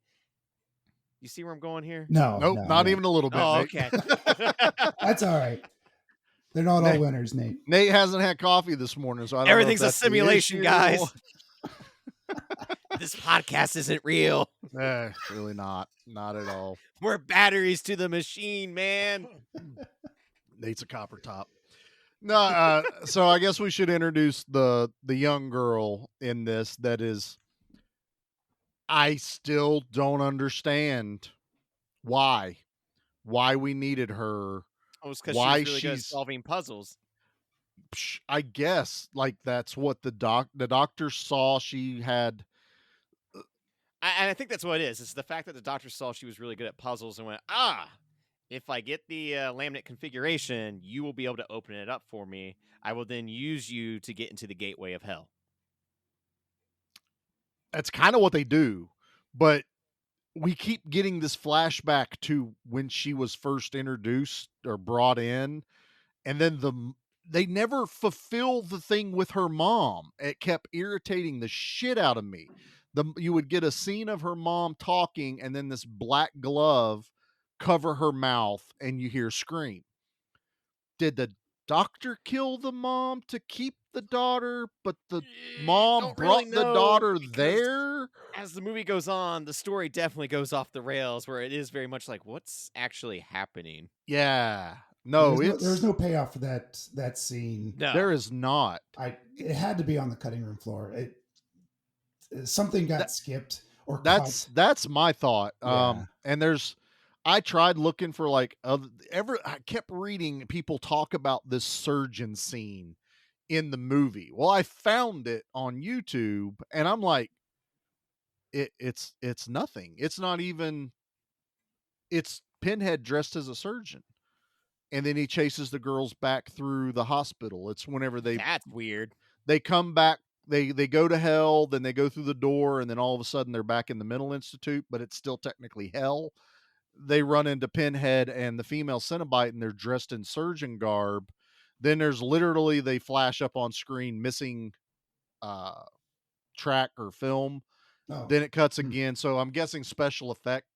You see where I'm going here? no, Nope, no, not no. even a little bit. Oh, Nate. okay. That's all right. They're not all winners, Nate. Nate hasn't had coffee this morning, so I don't Everything's know a if that's the simulation, issue. guys. This podcast isn't real. Really not at all. We're batteries to the machine, man. Nate's a copper top. No, so I guess we should introduce the young girl in this. That is, I still don't understand why we needed her. Oh, it's because Why she's really good at she's- solving puzzles. I guess like that's what the doctor saw. She had. And I think that's what it is. It's the fact that the doctor saw she was really good at puzzles and went, if I get the laminate configuration, you will be able to open it up for me. I will then use you to get into the gateway of hell. That's kind of what they do, but we keep getting this flashback to when she was first introduced or brought in, and then they never fulfill the thing with her mom. It kept irritating the shit out of me. You would get a scene of her mom talking, and then this black glove cover her mouth, and you hear scream. Did the doctor kill the mom to keep the daughter, but the mom Don't brought really the know, daughter because there? As the movie goes on, the story definitely goes off the rails, where it is very much like, what's actually happening? Yeah. No, there was no payoff for that scene. No. there is not. It had to be on the cutting room floor. Something got skipped or cut. That's my thought. Yeah. And I tried looking for like I kept reading people talk about this surgeon scene in the movie. Well, I found it on YouTube, and I'm like, it's nothing. It's not even. It's Pinhead dressed as a surgeon, and then he chases the girls back through the hospital. It's whenever That's weird. they come back. They go to hell, then they go through the door, and then all of a sudden they're back in the mental institute, but it's still technically hell. They run into Pinhead and the female Cenobite, and they're dressed in surgeon garb. Then there's literally, they flash up on screen missing track or film. Oh. Then it cuts again. So I'm guessing special effect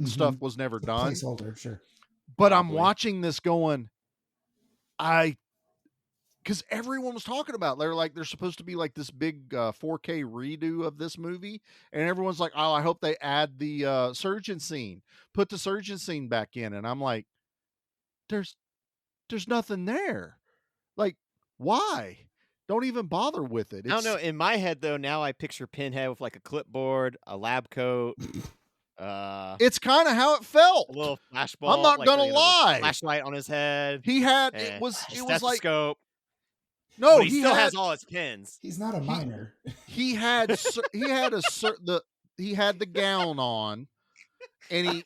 stuff was never done. Placeholder, sure. But Probably. I'm watching this going, because everyone was talking about, they're like, there's supposed to be like this big 4K redo of this movie, and everyone's like, oh, I hope they add the surgeon scene, put the surgeon scene back in, and I'm like, there's nothing there. Like, why? Don't even bother with it. I don't know. In my head, though, now I picture Pinhead with like a clipboard, a lab coat, It's kind of how it felt. a little flashball. I'm not like, gonna you know, the lie. flashlight on his head. He had and it was a like stethoscope. no, But he still had has all his pins. He's not a minor. he had the gown on, and he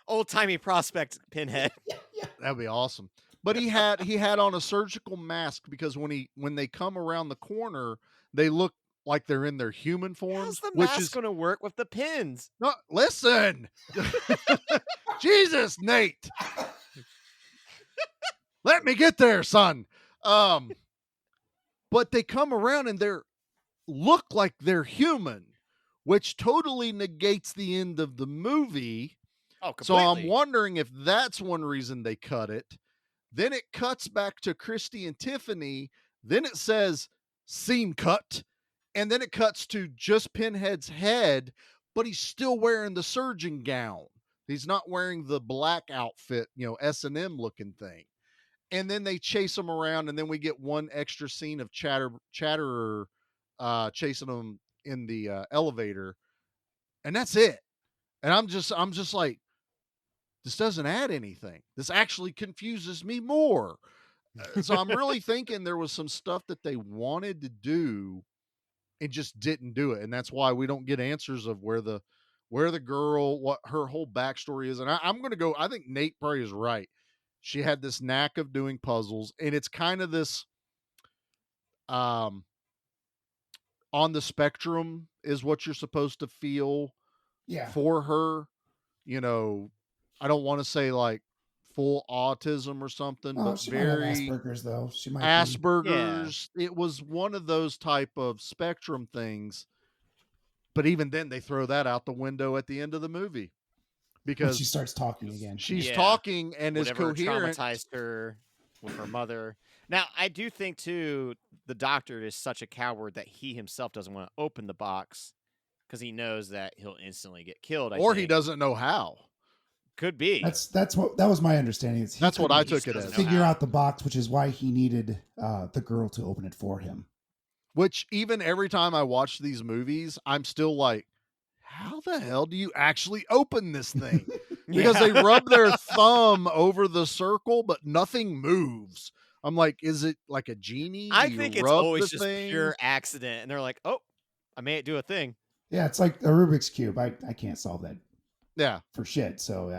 Old timey prospect Pinhead. that'd be awesome. But he had on a surgical mask, because when they come around the corner, they look like they're in their human forms, How's the which mask is going to work with the pins? no. Listen, Jesus, Nate, let me get there, son. But they come around and look like they're human, which totally negates the end of the movie. Oh, So completely. I'm wondering if that's one reason they cut it. Then it cuts back to Christy and Tiffany. Then it says scene cut. And then it cuts to just Pinhead's head, but he's still wearing the surgeon gown. He's not wearing the black outfit, S&M looking thing. And then they chase him around, and then we get one extra scene of Chatterer chasing him in the elevator, and that's it. And I'm just like, this doesn't add anything. This actually confuses me more. So I'm really thinking there was some stuff that they wanted to do and just didn't do it, and that's why we don't get answers of where the girl, what her whole backstory is. And I'm gonna go. I think Nate probably is right. She had this knack of doing puzzles, and it's kind of this on the spectrum is what you're supposed to feel for her. I don't want to say like full autism or something, but she might have very Asperger's though. She might be. Asperger's. It was one of those type of spectrum things. But even then, they throw that out the window at the end of the movie because when she starts talking again. She's talking and Whatever is coherent. Traumatized her with her mother. Now, I do think too, the doctor is such a coward that he himself doesn't want to open the box because he knows that he'll instantly get killed. Or he doesn't know how. Could be. That was my understanding. That's what I took it as. Figure out the box, which is why he needed the girl to open it for him. Which even every time I watch these movies, I'm still like, how the hell do you actually open this thing? Because they rub their thumb over the circle, but nothing moves. I'm like, is it like a genie? I think it's always just pure accident. And they're like, oh, I made it do a thing. Yeah, it's like a Rubik's Cube. I can't solve that. Yeah. For shit. So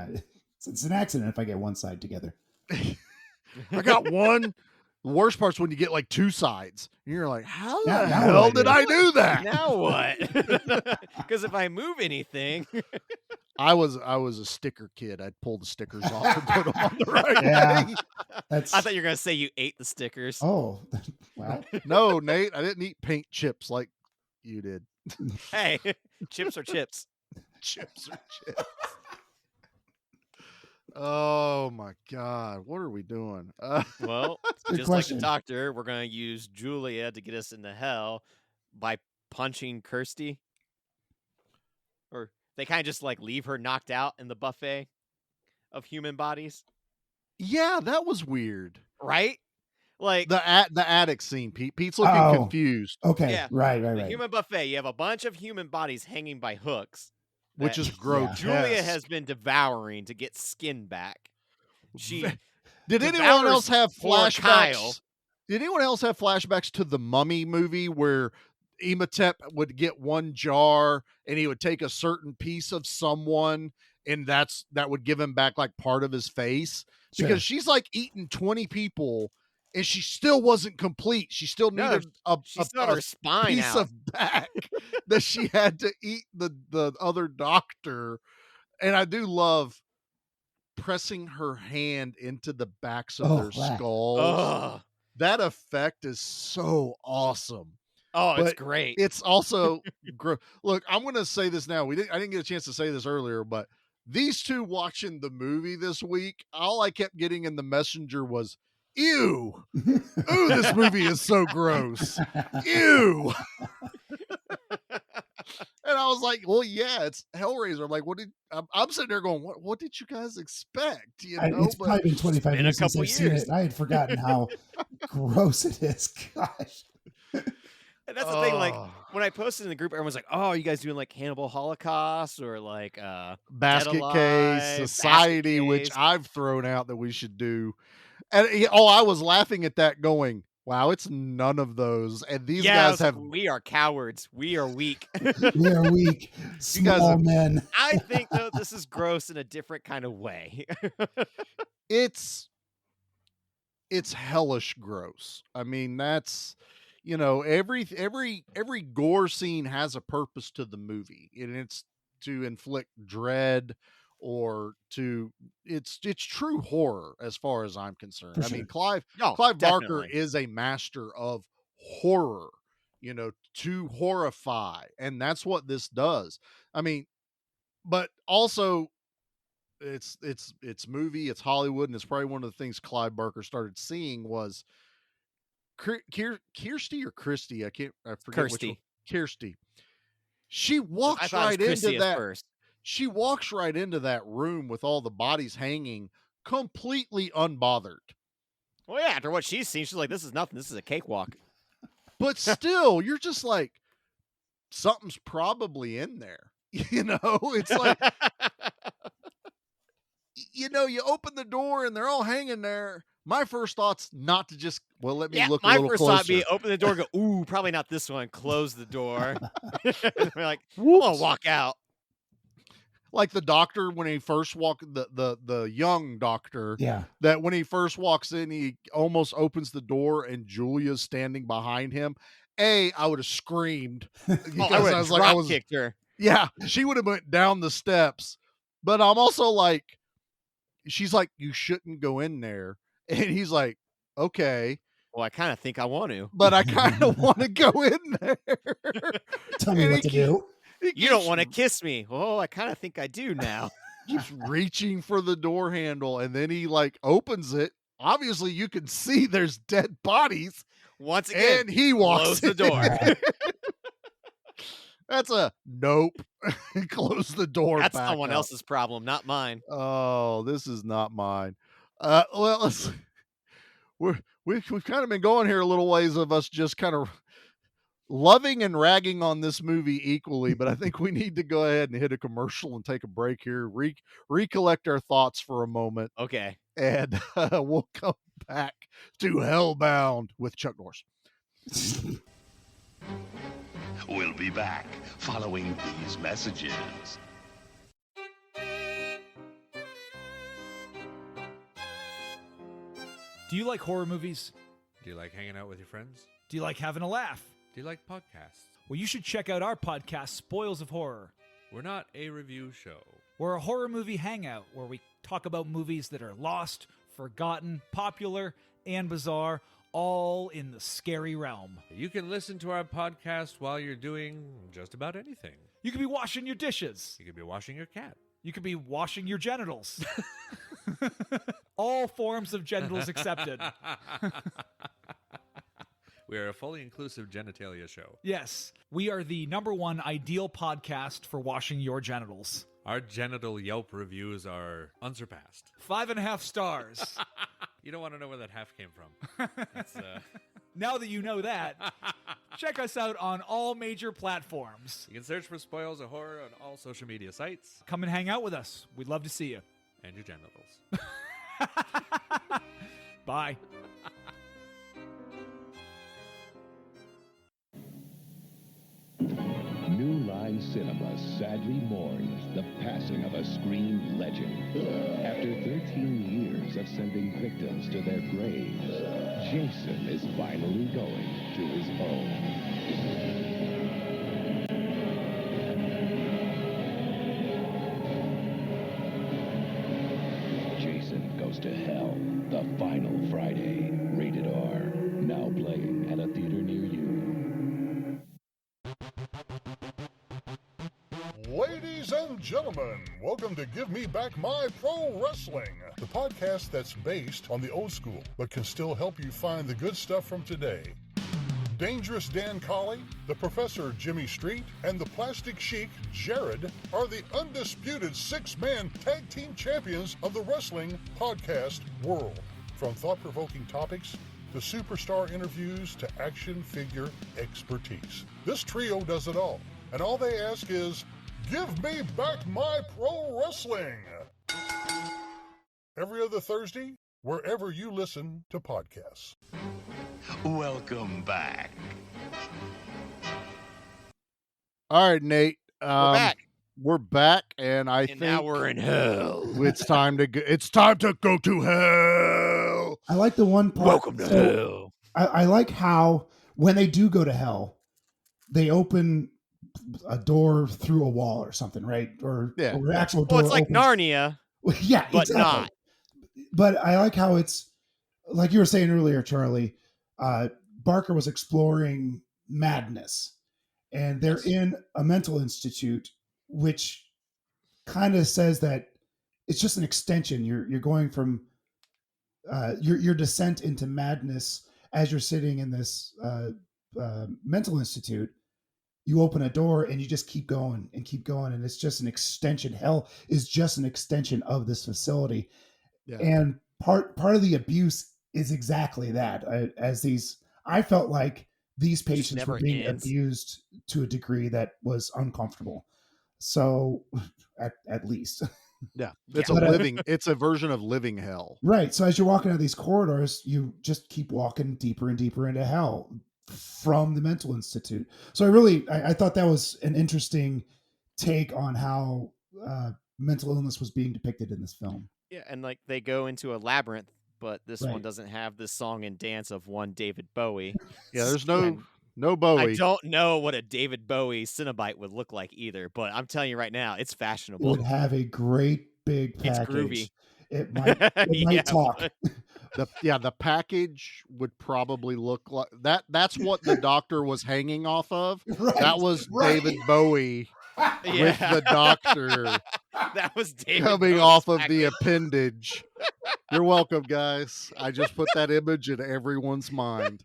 it's an accident if I get one side together. I got one. The worst part's when you get like two sides. And you're like, how the hell did I do that? Now what? Because if I move anything. I was a sticker kid. I'd pull the stickers off and put them on the right thing. I thought you were going to say you ate the stickers. Oh, wow. No, Nate, I didn't eat paint chips like you did. Hey, chips are chips. Chips are chips. Oh my God, what are we doing? Well, just like the doctor, we're going to use Julia to get us into hell by punching Kirsty. Or they kind of just like leave her knocked out in the buffet of human bodies. Yeah, that was weird. Right? Like the attic scene. Pete's looking confused. Okay, yeah, right. The human buffet. You have a bunch of human bodies hanging by hooks. Which is grotesque. Julia has been devouring to get skin back. Did anyone else have flashbacks? Did anyone else have flashbacks to the Mummy movie where Imhotep would get one jar and he would take a certain piece of someone and that would give him back like part of his face? Sure. Because she's like eating 20 people and she still wasn't complete. She still needed a spine piece of back that she had to eat the other doctor. And I do love pressing her hand into the backs of their skulls. Ugh. That effect is so awesome. Oh, it's great. It's also look, I'm going to say this now. I didn't get a chance to say this earlier, but these two watching the movie this week, all I kept getting in the messenger was, ew. Ooh, this movie is so gross. Ew. And I was like, well, yeah, it's Hellraiser. I'm like, I'm sitting there going, what did you guys expect? It's probably been 25 years since I've seen it. I had forgotten how gross it is. Gosh. And that's the thing, like, when I posted in the group, everyone's like, oh, you guys doing like Cannibal Holocaust or like Basket Case, Society, which I've thrown out that we should do. And I was laughing at that going, wow, it's none of those. And these guys have... We are cowards. We are weak. We are weak. Small men. I think, though, this is gross in a different kind of way. It's hellish gross. I mean, that's... every gore scene has a purpose to the movie, and it's to inflict dread or it's true horror as far as I'm concerned. Sure. I mean, Clive Barker is a master of horror, to horrify, and that's what this does. I mean, but also it's movie, it's Hollywood, and it's probably one of the things Clive Barker started seeing was Kirsty or Christy, I forget Kirsty. which one. Kirsty. She walks right into that. First. She walks right into that room with all the bodies hanging, completely unbothered. Well, yeah, after what she's seen, she's like, this is nothing. This is a cakewalk. But still, you're just like, something's probably in there. It's like, you open the door and they're all hanging there. My first thought's not to just, let me look a little closer. My first thought be open the door and go, ooh, probably not this one. Close the door. We're like, I'm gonna walk out. Like the doctor when he first walked, the young doctor, that when he first walks in, he almost opens the door and Julia's standing behind him. I would have screamed because I was kicked her. Yeah, she would have went down the steps. But I'm also like, she's like, you shouldn't go in there, and he's like, okay. Well, I kind of think I want to, but I kind of want to go in there. Tell me what to do. You don't want to kiss me. Oh, I kind of think I do now. Keeps reaching for the door handle, and then he like opens it. Obviously, you can see there's dead bodies. Once again, and he walks close the door. That's a nope. Close the door. That's back someone up. else's problem, not mine. Oh, this is not mine. Well, we've kind of been going here a little ways of us just kind of loving and ragging on this movie equally, but I think we need to go ahead and hit a commercial and take a break here, recollect our thoughts for a moment. Okay. And we'll come back to Hellbound with Chuck Norris. We'll be back following these messages. Do you like horror movies? Do you like hanging out with your friends? Do you like having a laugh? Do you like podcasts? Well, you should check out our podcast, Spoils of Horror. We're not a review show. We're a horror movie hangout where we talk about movies that are lost, forgotten, popular, and bizarre, all in the scary realm. You can listen to our podcast while you're doing just about anything. You could be washing your dishes. You could be washing your cat. You could be washing your genitals. All forms of genitals accepted. We are a fully inclusive genitalia show. Yes, we are the #1 ideal podcast for washing your genitals. Our genital Yelp reviews are unsurpassed. 5.5 stars. You don't want to know where that half came from. Now that you know that, check us out on all major platforms. You can search for Spoils of Horror on all social media sites. Come and hang out with us. We'd love to see you. And your genitals. Bye. New Line Cinema sadly mourns the passing of a screen legend. After 13 years of sending victims to their graves, Jason is finally going to his home. Jason Goes to Hell, the final Friday, rated R. Now playing at a theater near you. Ladies and gentlemen, welcome to Give Me Back My Pro Wrestling, the podcast that's based on the old school, but can still help you find the good stuff from today. Dangerous Dan Colley, the Professor Jimmy Street, and the Plastic Sheik Jared are the undisputed six-man tag team champions of the wrestling podcast world. From thought-provoking topics to superstar interviews to action figure expertise. This trio does it all, and all they ask is, give me back my pro wrestling! Every other Thursday, wherever you listen to podcasts. Welcome back. All right, Nate. We're back. We're back, and I think now we're in hell. It's time to go. It's time to go to hell. I like the one part. Welcome to hell. I like how when they do go to hell, they open a door through a wall or something, right? Or actual door. Well, it's like opens. Narnia. Yeah, but exactly. not. But I like how it's like you were saying earlier, Charlie. Barker was exploring madness, and they're in a mental institute, which kind of says that it's just an extension. You're going from your descent into madness as you're sitting in this mental institute. you open a door and you just keep going and keep going, and it's just an extension. Hell is just an extension of this facility. Yeah. And part of the abuse is exactly that. I felt like these patients never were being ends. abused to a degree that was uncomfortable. So at least. Yeah. It's Yeah. it's a version of living hell. Right. So as you're walking out these corridors, you just keep walking deeper and deeper into hell from the mental institute. So I thought that was an interesting take on how mental illness was being depicted in this film. Yeah, and like they go into a labyrinth, but this one Right. doesn't have the song and dance of one David Bowie. Yeah, there's And no Bowie. I don't know what a David Bowie Cinnabite would look like either, but I'm telling you right now, it's It fashionable. would have a great big package. It's groovy. It might Yeah, talk. The package would probably look like that. That's what the doctor was hanging off of. Right, That was right. David Bowie with Yeah. the doctor That was David coming Bowie's off of the package. appendage. You're welcome, guys. I just put that image in everyone's mind.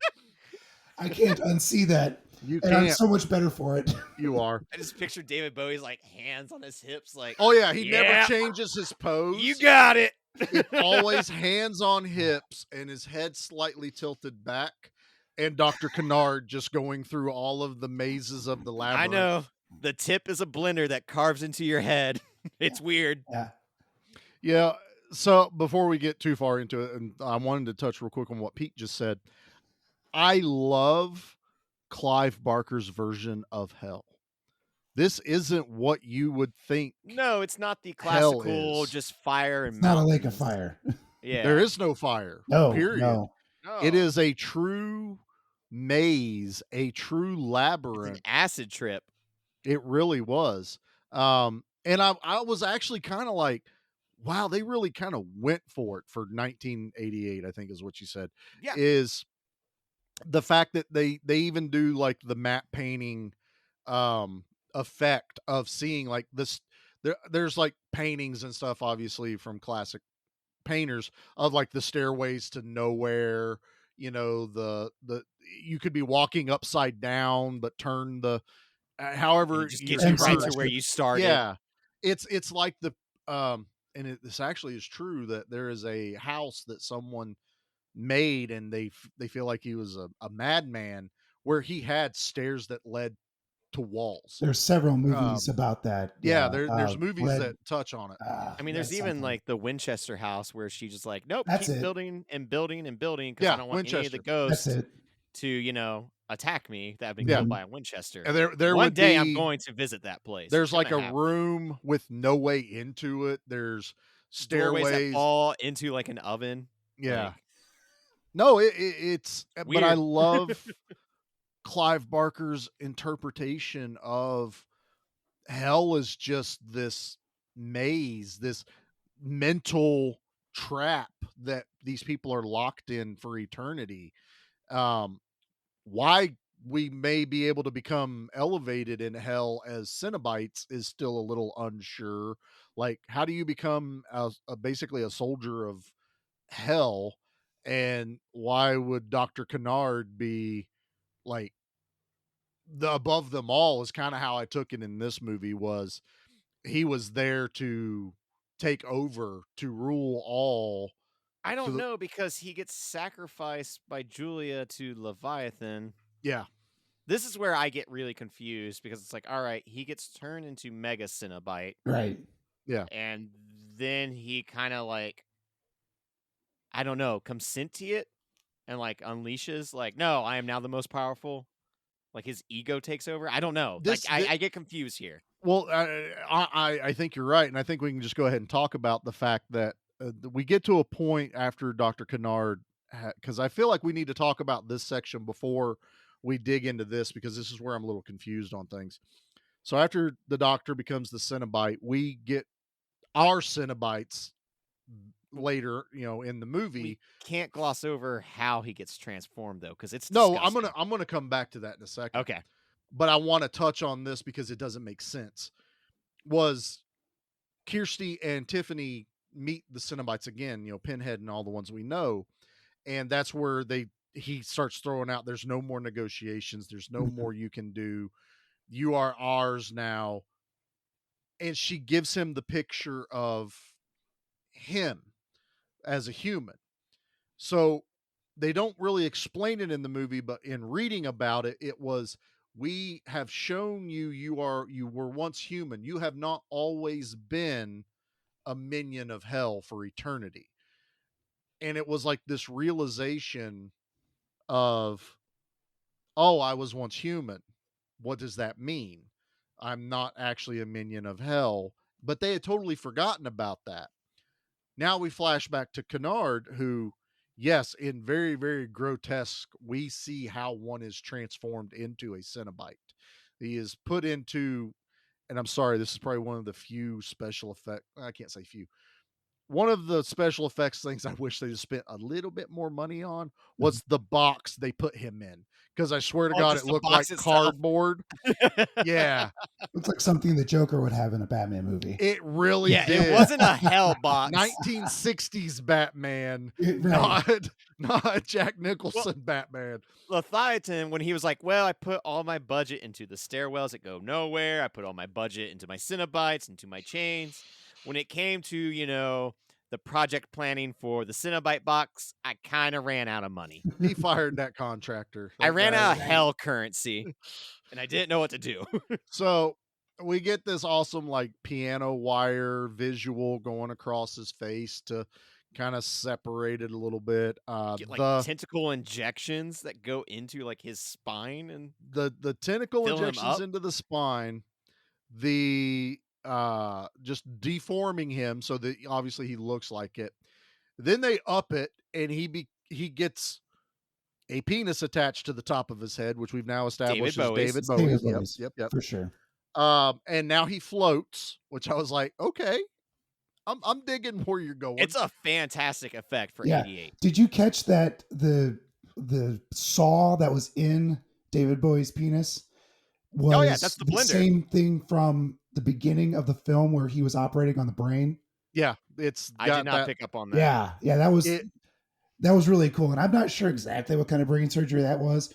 I can't unsee that. You And I'm can't. so much better for it. You are. I just picture David Bowie's like hands on his hips, like, Oh yeah, he Yeah. never changes his pose. you got it. It's always hands on hips and his head slightly tilted back. And Dr. Kennard just going through all of the mazes of the labyrinth. I know. The tip is a blender that carves into your head. It's weird. Yeah. Yeah. So before we get too far into it, and I wanted to touch real quick on what Pete just said. I love Clive Barker's version of hell. This isn't what you would think. No, it's not the Hell classical is. just fire and It's not a lake mountains. of fire. Yeah. There is no fire. No. Period. No. It No. is a true maze, a true It's labyrinth. an acid trip. It really was. And I was actually kind of like, wow, they really kind of went for it for 1988, I think is what you said. Yeah. Is the fact that they even do like the matte painting effect of seeing like this. There's like paintings and stuff, obviously, from classic painters of like the stairways to nowhere. You know, the you could be walking upside down, but turn the however It just you gets you right turn. to where you started. yeah, it's like the this actually is true that there is a house that someone made, and they feel like he was a madman, where he had stairs that led to walls. There's several movies about that. Yeah, there's movies Red- that touch on it. I mean, there's even like the Winchester house where she just like, nope, That's keep it. building and building and building because Yeah, I don't want any of the Winchester. ghosts That's it. to, attack me that have been Yeah. killed by a Winchester. And there One would day be, I'm going to visit that place. There's It's like gonna a happen. room with no way into it. There's Doorways that stairways. fall into like an oven. Yeah. Like, No, it's but I Weird. love Clive Barker's interpretation of hell is just this maze, this mental trap that these people are locked in for eternity. Why we may be able to become elevated in hell as Cenobites is still a little unsure. Like, how do you become basically a soldier of hell? And why would Dr. Kennard be like the above them all is kind of how I took it in this movie. Was he was there to take over, to rule all. I don't the- know because he gets sacrificed by Julia to Leviathan. Yeah. This is where I get really confused because it's like, all right, he gets turned into Mega Cenobite, Right. Yeah. and then he kind of like, I don't know, comes sentient and like unleashes, like, no, I am now the most powerful. Like his ego takes over. I don't know. I get confused here. Well, I think you're right. And I think we can just go ahead and talk about the fact that we get to a point after Dr. Kennard, because I feel like we need to talk about this section before we dig into this, because this is where I'm a little confused on things. So after the doctor becomes the Cenobite, we get our Cenobites later, in the movie. We can't gloss over how he gets transformed though, because it's No, disgusting. I'm gonna come back to that in a second. Okay. But I want to touch on this because it doesn't make sense. Was Kirsty and Tiffany meet the Cenobites again, Pinhead and all the ones we know, and that's where he starts throwing out, there's no more negotiations, there's no more you can do. you are ours now. And she gives him the picture of him as a human. So they don't really explain it in the movie, but in reading about it, it was, we have shown you, you were once human. You have not always been a minion of hell for eternity. And it was like this realization of, oh, I was once human. What does that mean? I'm not actually a minion of hell. But they had totally forgotten about that. Now we flash back to Kennard, who, yes, in very, very grotesque, we see how one is transformed into a Cenobite. He is put into, and I'm sorry, this is probably one of the few special effect. I can't say few. One of the special effects things I wish they just spent a little bit more money on was the box they put him in. Because I swear to God, it just the looked like box itself. cardboard. Yeah, Looks like something the Joker would have in a Batman movie. it really Yeah, did. it wasn't a hell box. 1960s Batman, Right. not Jack Nicholson Batman. Leviathan, when he was like, well, I put all my budget into the stairwells that go nowhere. I put all my budget into my Cenobites, into my chains. When it came to, the project planning for the Cenobite box, I kind of ran out of money. He fired that contractor. I That ran guy- out of hell currency, and I didn't know what to do. So we get this awesome like piano wire visual going across his face to kind of separate it a little bit. Get like tentacle injections that go into like his spine, and the tentacle fill him injections up? into the spine, the just deforming him so that obviously he looks like it. Then they up it and he gets a penis attached to the top of his head, which we've now established is David Bowie. David Bowie's, Yep. for sure. And now he floats, which I was like, okay, I'm digging where you're going. It's a fantastic effect for Yeah. 88. Did you catch that the saw that was in David Bowie's penis was that's the blender. same thing from the beginning of the film where he was operating on the brain? Yeah, it's I got did not that- pick up on that. Yeah, that was It- that was really cool, and I'm not sure exactly what kind of brain surgery that was.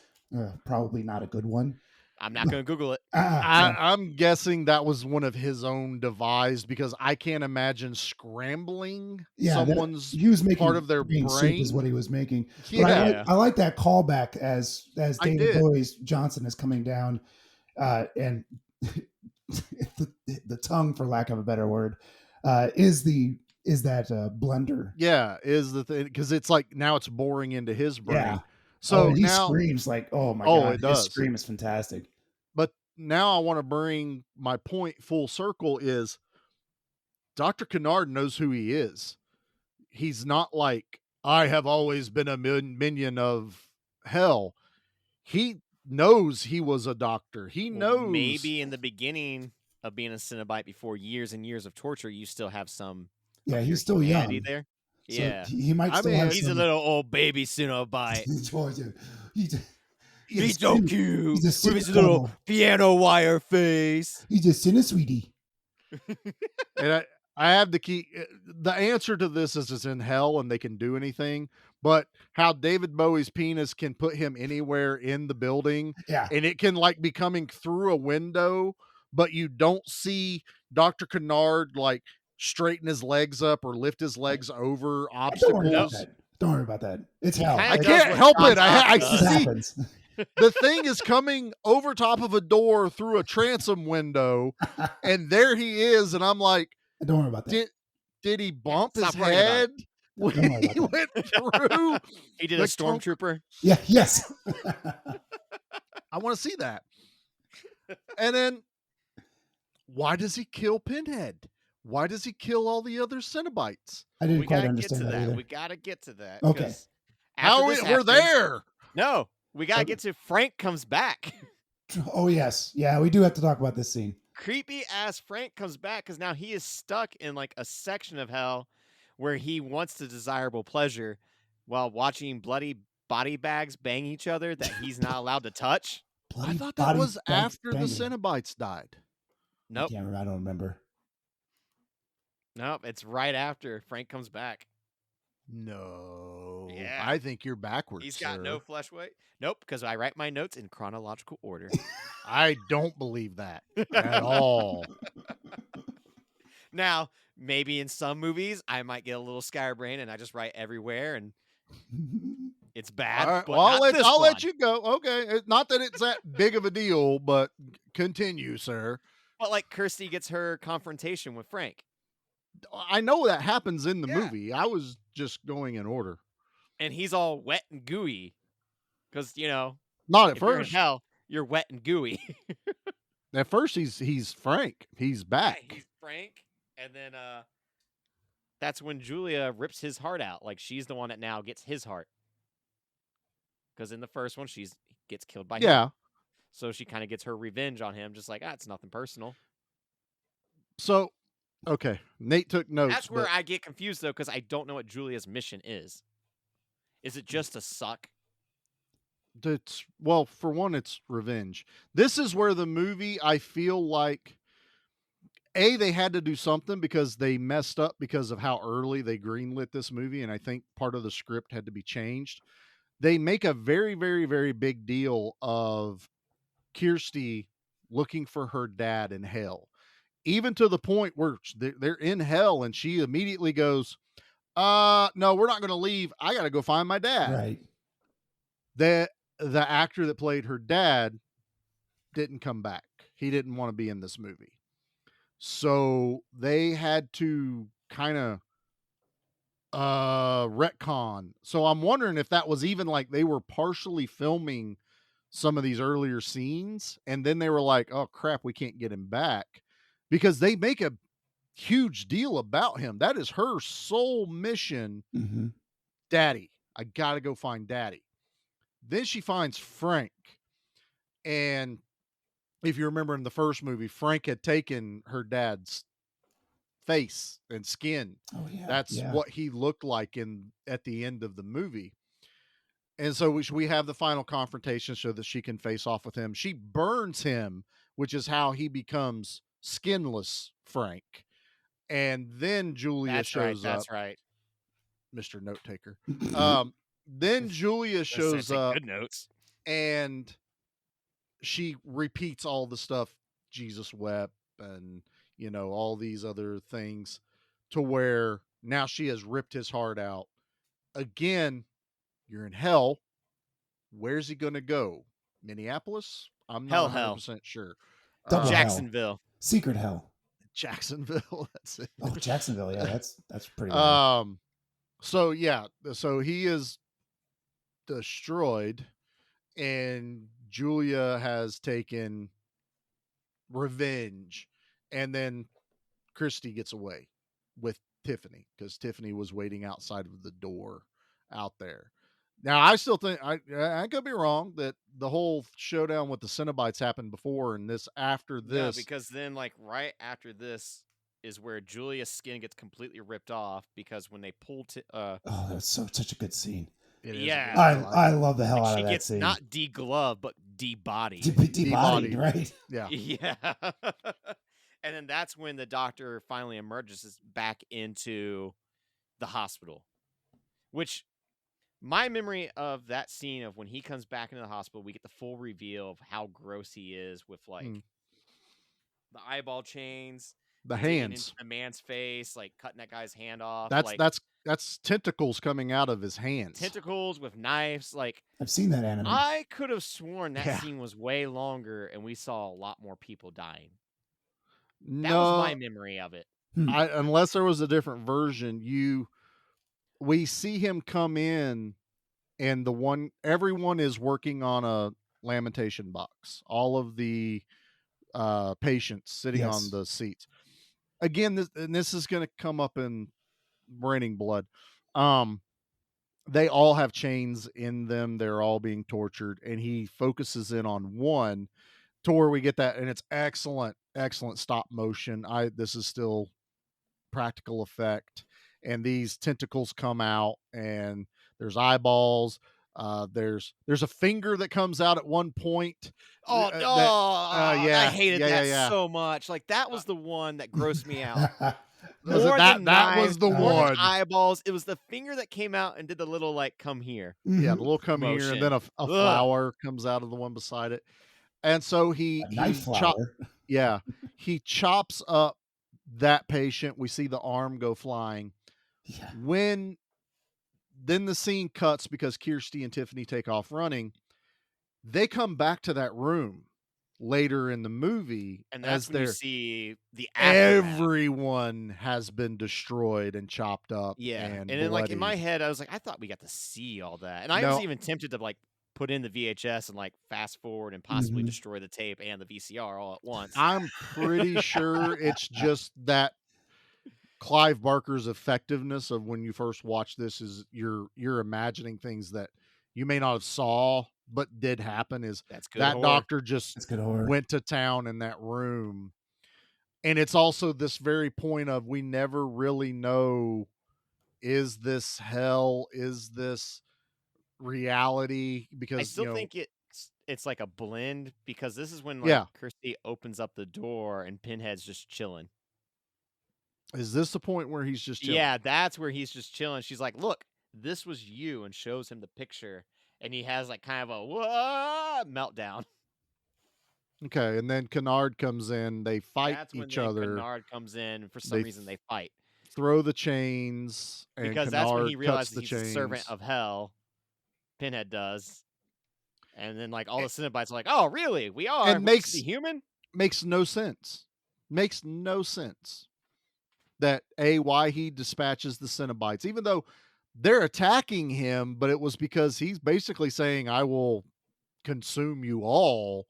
Probably not a good one. I'm not going to Google it. I'm guessing that was one of his own devised because I can't imagine scrambling someone's he was making part of their brain soup brain. is what he was making. But Yeah, I like that callback as I David did. Bowie's Johnson is coming down, and the tongue, for lack of a better word, is that blender. Yeah, is the thing because it's like now it's boring into his brain. Yeah. So he now, screams like, "Oh my Oh, god!" it does. His scream is fantastic. but now I want to bring my point full circle is Dr. Kennard knows who he is. He's not like, I have always been a minion of hell. He knows he was a doctor. He Well, knows. maybe in the beginning of being a Cenobite, before years and years of torture, you still have some. Yeah, of he's your still humanity young. there. So Yeah, he might I still mean, have he's some. a little old baby Cenobite. He's so cute he's a with his cynical- little piano wire face. He's a sinner sweetie. And I have the key. The answer to this is it's in hell and they can do anything. But how David Bowie's penis can put him anywhere in the building, Yeah. and it can like be coming through a window, but you don't see Dr. Kennard like straighten his legs up or lift his legs over Don't worry about obstacles. that. Don't worry about that. It's hell. kinda I does can't what help John it. I Doc It does. see happens. the thing is coming over top of a door through a transom window, and there he is, and I'm like, Don't worry about that. did he bump his stop worrying about head when Don't worry he about went through? He did The a stormtrooper. Yeah. Yes. I want to see that. And then, why does he kill Pinhead? Why does he kill all the other Cenobites? I didn't We quite gotta get understand to that that. either. We gotta get to that. Okay. 'cause How after we, this we're happens- there? No, we gotta get to Frank comes back. Oh yes, yeah. We do have to talk about this scene. Creepy ass Frank comes back because now he is stuck in like a section of hell where he wants the desirable pleasure while watching bloody body bags bang each other that he's not allowed to touch. I Bloody thought that body was bag after the banging. Cenobites died. Nope. I don't remember. Nope. It's right after Frank comes back. No. Yeah. I think you're backwards. He's got sir. no flesh weight. Nope, because I write my notes in chronological order. I don't believe that at all. Now, maybe in some movies, I might get a little scatterbrain and I just write everywhere and it's bad. All right, But well, not this I'll one. let you go. Okay, not that it's that big of a deal, but continue, sir. But like Kirsty gets her confrontation with Frank, I know that happens in the Yeah. movie. I was just going in order. and he's all wet and gooey because Not at if you're in first. hell, you're wet and gooey. At first, he's Frank. He's back. Yeah, he's Frank, and then that's when Julia rips his heart out. Like she's the one that now gets his heart. Because in the first one, she gets killed by him. Yeah. So she kind of gets her revenge on him, just like, it's nothing personal. So, okay, Nate took notes. That's where but I get confused, though, because I don't know what Julia's mission is. Is it just to suck? well, for one, it's revenge. This is where the movie, I feel like, they had to do something because they messed up because of how early they greenlit this movie, and I think part of the script had to be changed. They make a very, very, very big deal of Kirsty looking for her dad in hell, even to the point where they're in hell and she immediately goes, no, we're not going to leave. I got to go find my dad. Right. The actor that played her dad didn't come back. He didn't want to be in this movie. So they had to kind of retcon. So I'm wondering if that was even like they were partially filming some of these earlier scenes and then they were like, oh crap, we can't get him back, because they make a huge deal about him. That is her sole mission. Mm-hmm. Daddy, I gotta go find daddy. Then she finds Frank, and if you remember in the first movie, Frank had taken her dad's face and skin. Oh yeah. That's what he looked like at the end of the movie. And so we have the final confrontation so that she can face off with him. She burns him, which is how he becomes skinless Frank. And then Julia shows up. That's right. Mr. Note Taker. Then Julia shows up. Good notes. And she repeats all the stuff Jesus wept and, all these other things, to where now she has ripped his heart out. Again, you're in hell. Where's he going to go? Minneapolis? I'm not 100% sure. Double Jacksonville. Hell. Secret hell. Jacksonville. That's it. Oh, Jacksonville. Yeah, that's pretty good. So he is destroyed, and Julia has taken revenge, and then Kirsty gets away with Tiffany because Tiffany was waiting outside of the door out there. Now, I still think I could be wrong that the whole showdown with the Cenobites happened before and this after this. No, because then right after this is where Julia's skin gets completely ripped off, because when they pull that's such a good scene. Yeah. I love the hell out of that scene. She gets not degloved, but debodied. Debodied, right? Yeah. Yeah. And then that's when the doctor finally emerges back into the hospital, which my memory of that scene of when he comes back into the hospital, we get the full reveal of how gross he is with the eyeball chains, the digging hands, into the man's face, cutting that guy's hand off. That's tentacles coming out of his hands. Tentacles with knives. I've seen that anime. I could have sworn that scene was way longer and we saw a lot more people dying. That was my memory of it. Unless there was a different version, we see him come in, and everyone is working on a lamentation box. All of the patients sitting on the seats. Again, this is going to come up in Raining Blood. They all have chains in them. They're all being tortured, and he focuses in on one to where we get that, and it's excellent stop motion. This is still practical effect, and these tentacles come out, and there's eyeballs. There's a finger that comes out at one point. Oh no! Yeah, I hated that so much. That was the one that grossed me out. Was it More that? than That was knives, the more than one. eyeballs. It was the finger that came out and did the little like "come here" Yeah, Mhm. the little come here, and then motion. a Ugh. flower comes out of the one beside it, and so A knife flower. Yeah, he chops up that patient. We see the arm go flying. Yeah. Then the scene cuts because Kirsty and Tiffany take off running. They come back to that room later in the movie And as that's when you they're see the aftermath. everyone has been destroyed and chopped up Yeah, and and then like in my bloodied. head, I was like, I thought we got to see all that, and I was No, even tempted to like put in the VHS and like fast forward and possibly Mhm. destroy the tape and the VCR all at once. I'm pretty sure it's just that Clive Barker's effectiveness of when you first watch this is you're imagining things that you may not have saw but did happen. Is That's good that horror. doctor just That's good horror. went to town in that room? And it's also this very point of we never really know, is this hell, is this reality? I Because still think it's like a blend because this is when like yeah, Kirsty opens up the door and Pinhead's just chilling. is this the point where he's just chilling? Yeah, that's where he's just chilling. She's like, "Look, this was you," and shows him the picture, and he has like kind of a "Whoa!" meltdown. Okay, and then Kennard comes in, they fight That's when each then other, Kennard comes in, and for some they reason they fight. throw the chains, and Because that's when he Kennard cuts realizes the he's a servant chains. of hell. Pinhead does. And then like all the Cenobites are like, "Oh, really? We are? And We're supposed to be human?" makes no sense. Makes no sense that why he dispatches the Cenobites, even though they're attacking him, but it was because he's basically saying, I will consume you all.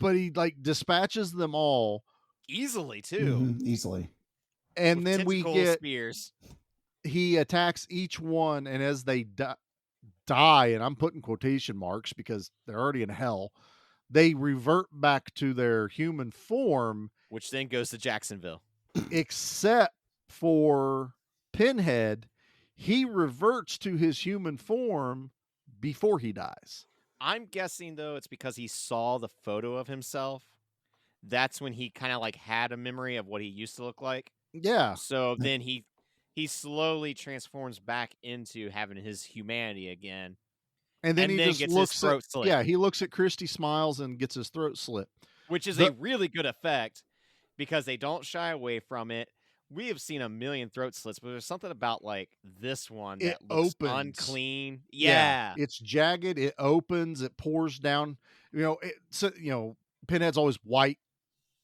But he like dispatches them all. Easily, too. Easily. And With then we tentacle get spears. he attacks each one, and as they die, and I'm putting quotation marks because they're already in hell, they revert back to their human form, Which then goes to Jacksonville. except for Pinhead. He reverts to his human form before he dies. I'm guessing, though, it's because he saw the photo of himself. That's when he kind of like had a memory of what he used to look like. Yeah. So then he slowly transforms back into having his humanity again. And then he just gets looks his throat at, slit. yeah, he looks at Christy, smiles, and gets his throat slit. Which is a really good effect because they don't shy away from it. We have seen a million throat slits, but there's something about like this one that looks unclean. Yeah. It's jagged. It opens. It pours down. Pinhead's always white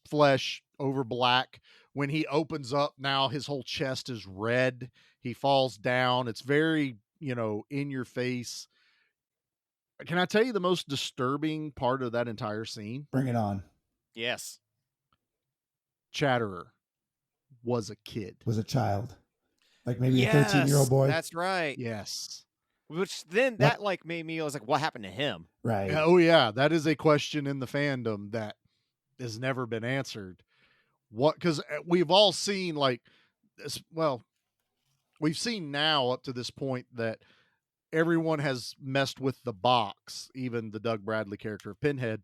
flesh over black. When he opens up, now his whole chest is red. He falls down. It's very, in your face. Can I tell you the most disturbing part of that entire scene? Bring it on. Yes. Chatterer was a kid. Was a child. Like maybe a 13-year-old boy. That's right. Yes. Which then that like made me, I was like, what happened to him? Right. Oh yeah. That is a question in the fandom that has never been answered. Because we've all seen like this. Well, we've seen now up to this point that everyone has messed with the box, even the Doug Bradley character of Pinhead.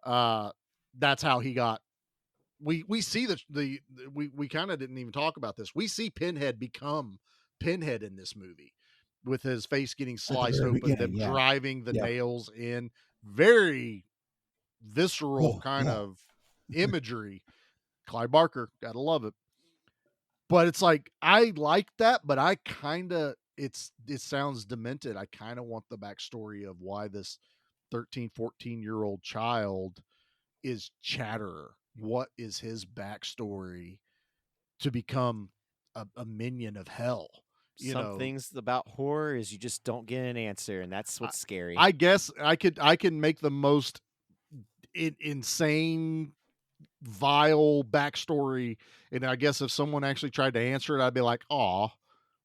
That's how he got. We see we kind of didn't even talk about this. We see Pinhead become Pinhead in this movie with his face getting sliced open, them driving the nails in. Very visceral kind of imagery. Clive Barker, gotta love it. But it's like, I like that, but I kind of, it sounds demented. I kind of want the backstory of why this 13, 14-year-old child is Chatterer. What is his backstory to become a minion of hell? Some things about horror is you just don't get an answer, and that's what's scary. I guess I can make the most insane, vile backstory, and I guess if someone actually tried to answer it, I'd be like, "Aw,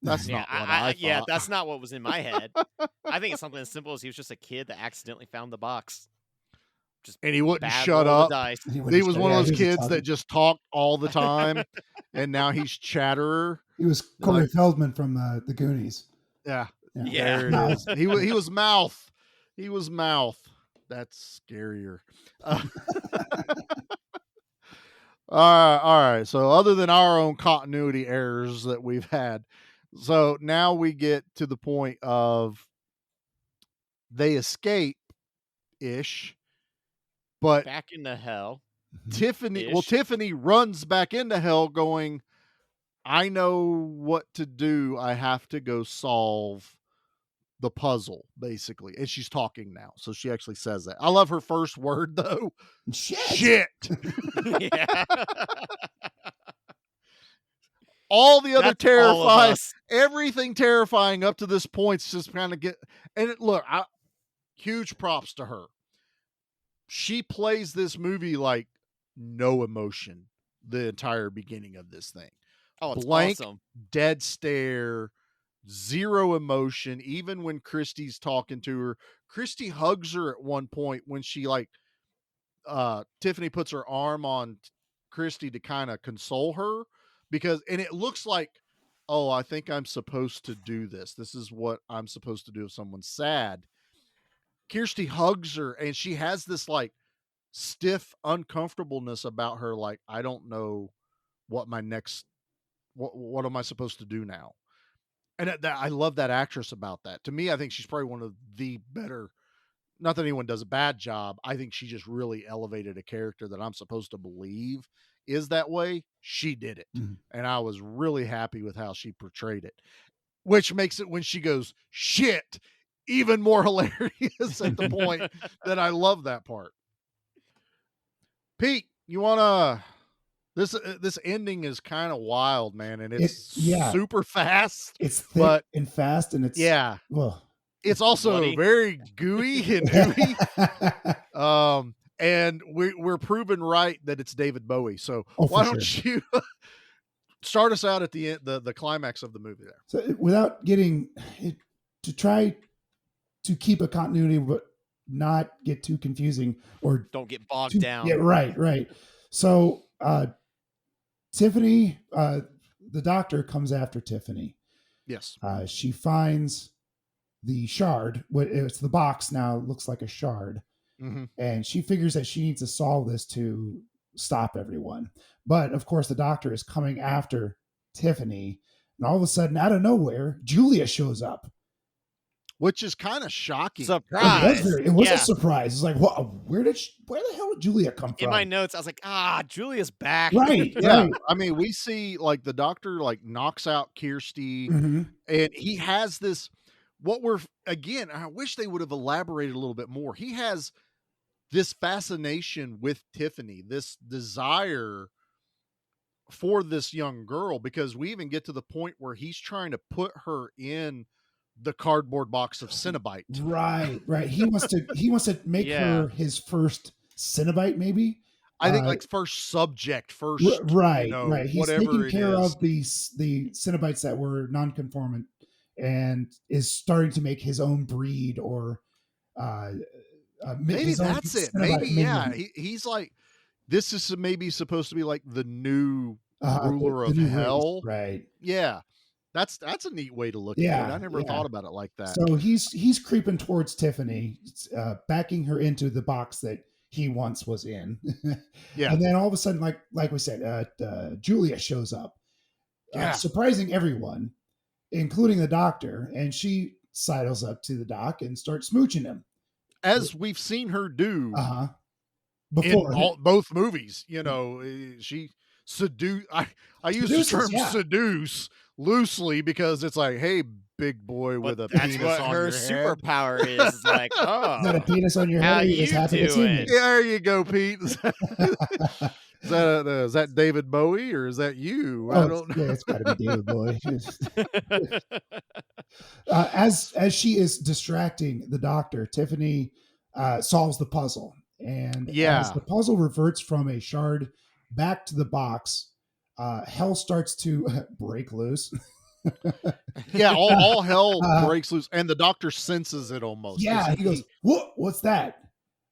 that's not what I thought." Yeah, that's not what was in my head. I think it's something as simple as he was just a kid that accidentally found the box. And he wouldn't shut up. He was one of those kids that just talked all the time, and now he's Chatterer. He was Corey Feldman from the Goonies. Yeah. Yeah. There it is. He was Mouth. He was Mouth. That's scarier. All right. So other than our own continuity errors that we've had, so now we get to the point of they escape ish, but Back into hell. Tiffany runs back into hell going, I know what to do. I have to go solve the puzzle, basically. And she's talking now. So she actually says that. I love her first word though. Shit. Yeah. All the other That's all of terrifying, us. everything terrifying up to this point just kind of look, huge props to her. She plays this movie like no emotion the entire beginning of this thing. Oh, it's Blank, awesome. dead stare, zero emotion. Even when Christy's talking to her, Christy hugs her at one point when she Tiffany puts her arm on Christy to kind of console her and it looks like, oh, I think I'm supposed to do this. This is what I'm supposed to do if someone's sad. Kirsty hugs her and she has this like stiff uncomfortableness about her. Like, I don't know what my next, what am I supposed to do now? And I love that actress about that. To me, I think she's probably one of the better, not that anyone does a bad job. I think she just really elevated a character that I'm supposed to believe is that way. She did it. Mhm. And I was really happy with how she portrayed it, which makes it when she goes, shit, even more hilarious at the point that I love that part. Pete, you want to, this ending is kind of wild, man. And it's super fast. It's thick and fast. And it's, it's also bloody. very gooey and ooey. And we're proven right that it's David Bowie. So why don't you start us out at the end, the climax of the movie there? So without getting it, to try to keep a continuity, but not get too confusing or don't get bogged down. Yeah, right. So Tiffany, the doctor comes after Tiffany. Yes. She finds the shard. It's the box now. It looks like a shard. Mm-hmm. And she figures that she needs to solve this to stop everyone. But of course, the doctor is coming after Tiffany. And all of a sudden, out of nowhere, Julia shows up. Which is kind of shocking. Surprise. It was a surprise. It's like, where the hell did Julia come from? In my notes, I was like, Julia's back. Right. Yeah. Right. I mean, we see like the doctor like knocks out Kirsty, and he has this, I wish they would have elaborated a little bit more. He has this fascination with Tiffany, this desire for this young girl, because we even get to the point where he's trying to put her in the cardboard box of Cenobite. Right. He wants to make her his first Cenobite, maybe. I think like first subject, first. Right. He's whatever taking care is. of the Cenobites that were non-conformant, and is starting to make his own breed, or maybe that's it. Maybe he's like, this is maybe supposed to be like the new ruler of hell, race. Right? Yeah. That's a neat way to look at it. I never thought about it like that. So he's creeping towards Tiffany, backing her into the box that he once was in. Yeah. And then all of a sudden, like we said, Julia shows up, surprising everyone, including the doctor, and she sidles up to the doc and starts smooching him, as we've seen her do before in both movies. She seduce. I use the term seduce loosely because it's like, hey, big boy with a penis on your head. That's what her superpower is. It's like, oh, is that a penis on your head? How you doing? There you go, Pete. Is that David Bowie or is that you? I don't know. Yeah, it's got to be David Bowie. As she is distracting the doctor, Tiffany solves the puzzle, and as the puzzle reverts from a shard back to the box, hell starts to break loose. All hell breaks loose, and the doctor senses it almost. Yeah, he goes, what's that?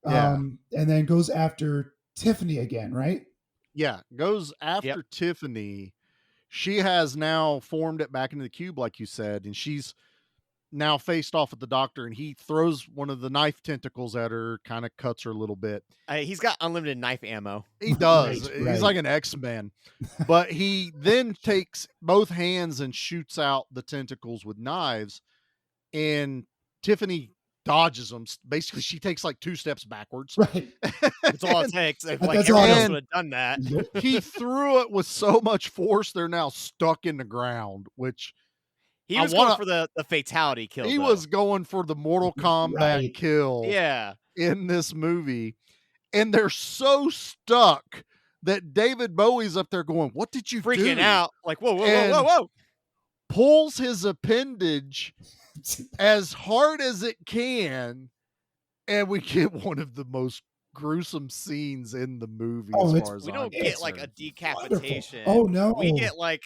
And then goes after Tiffany again, right? Yeah, goes after Tiffany. She has now formed it back into the cube, like you said, and she's now faced off at the doctor, and he throws one of the knife tentacles at her, kind of cuts her a little bit. He's got unlimited knife ammo. He does. Right, He's right. like an X-Men. But he then takes both hands and shoots out the tentacles with knives, and Tiffany dodges them. Basically, she takes like 2 steps backwards. Right. That's all it takes. If, like, That's everyone all. else would have done that. He threw it with so much force, they're now stuck in the ground, which He I was wanna- going for the fatality kill. he though. was going for the Mortal Kombat Right. kill Yeah. in this movie. And they're so stuck that David Bowie's up there going, "What did you Freaking do?" out. Like, whoa, whoa, And- whoa, whoa, whoa. Pulls his appendage as hard as it can, and we get one of the most gruesome scenes in the movie. Oh, as it's- far as We I'm don't get like a concerned. decapitation. Oh, no. We get like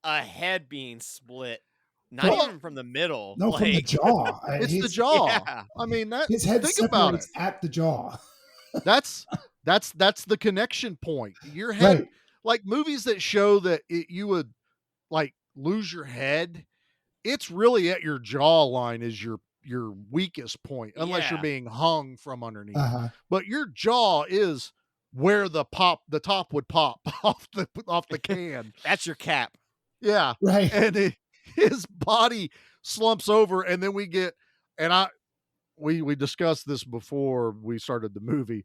a head being split. Not Well, even from the middle. No, from the like, jaw. It's the His- jaw. Yeah. I mean, that His head think about it. separates at the jaw. That's the connection point. Your head, Right. like movies that show that you would like lose your head, it's really at your jawline is your weakest point, unless you're Yeah. being hung from underneath. Uh-huh. But your jaw is where the top would pop off the can. That's your cap. Yeah. Right. And his body slumps over, and then we get, and we discussed this before we started the movie.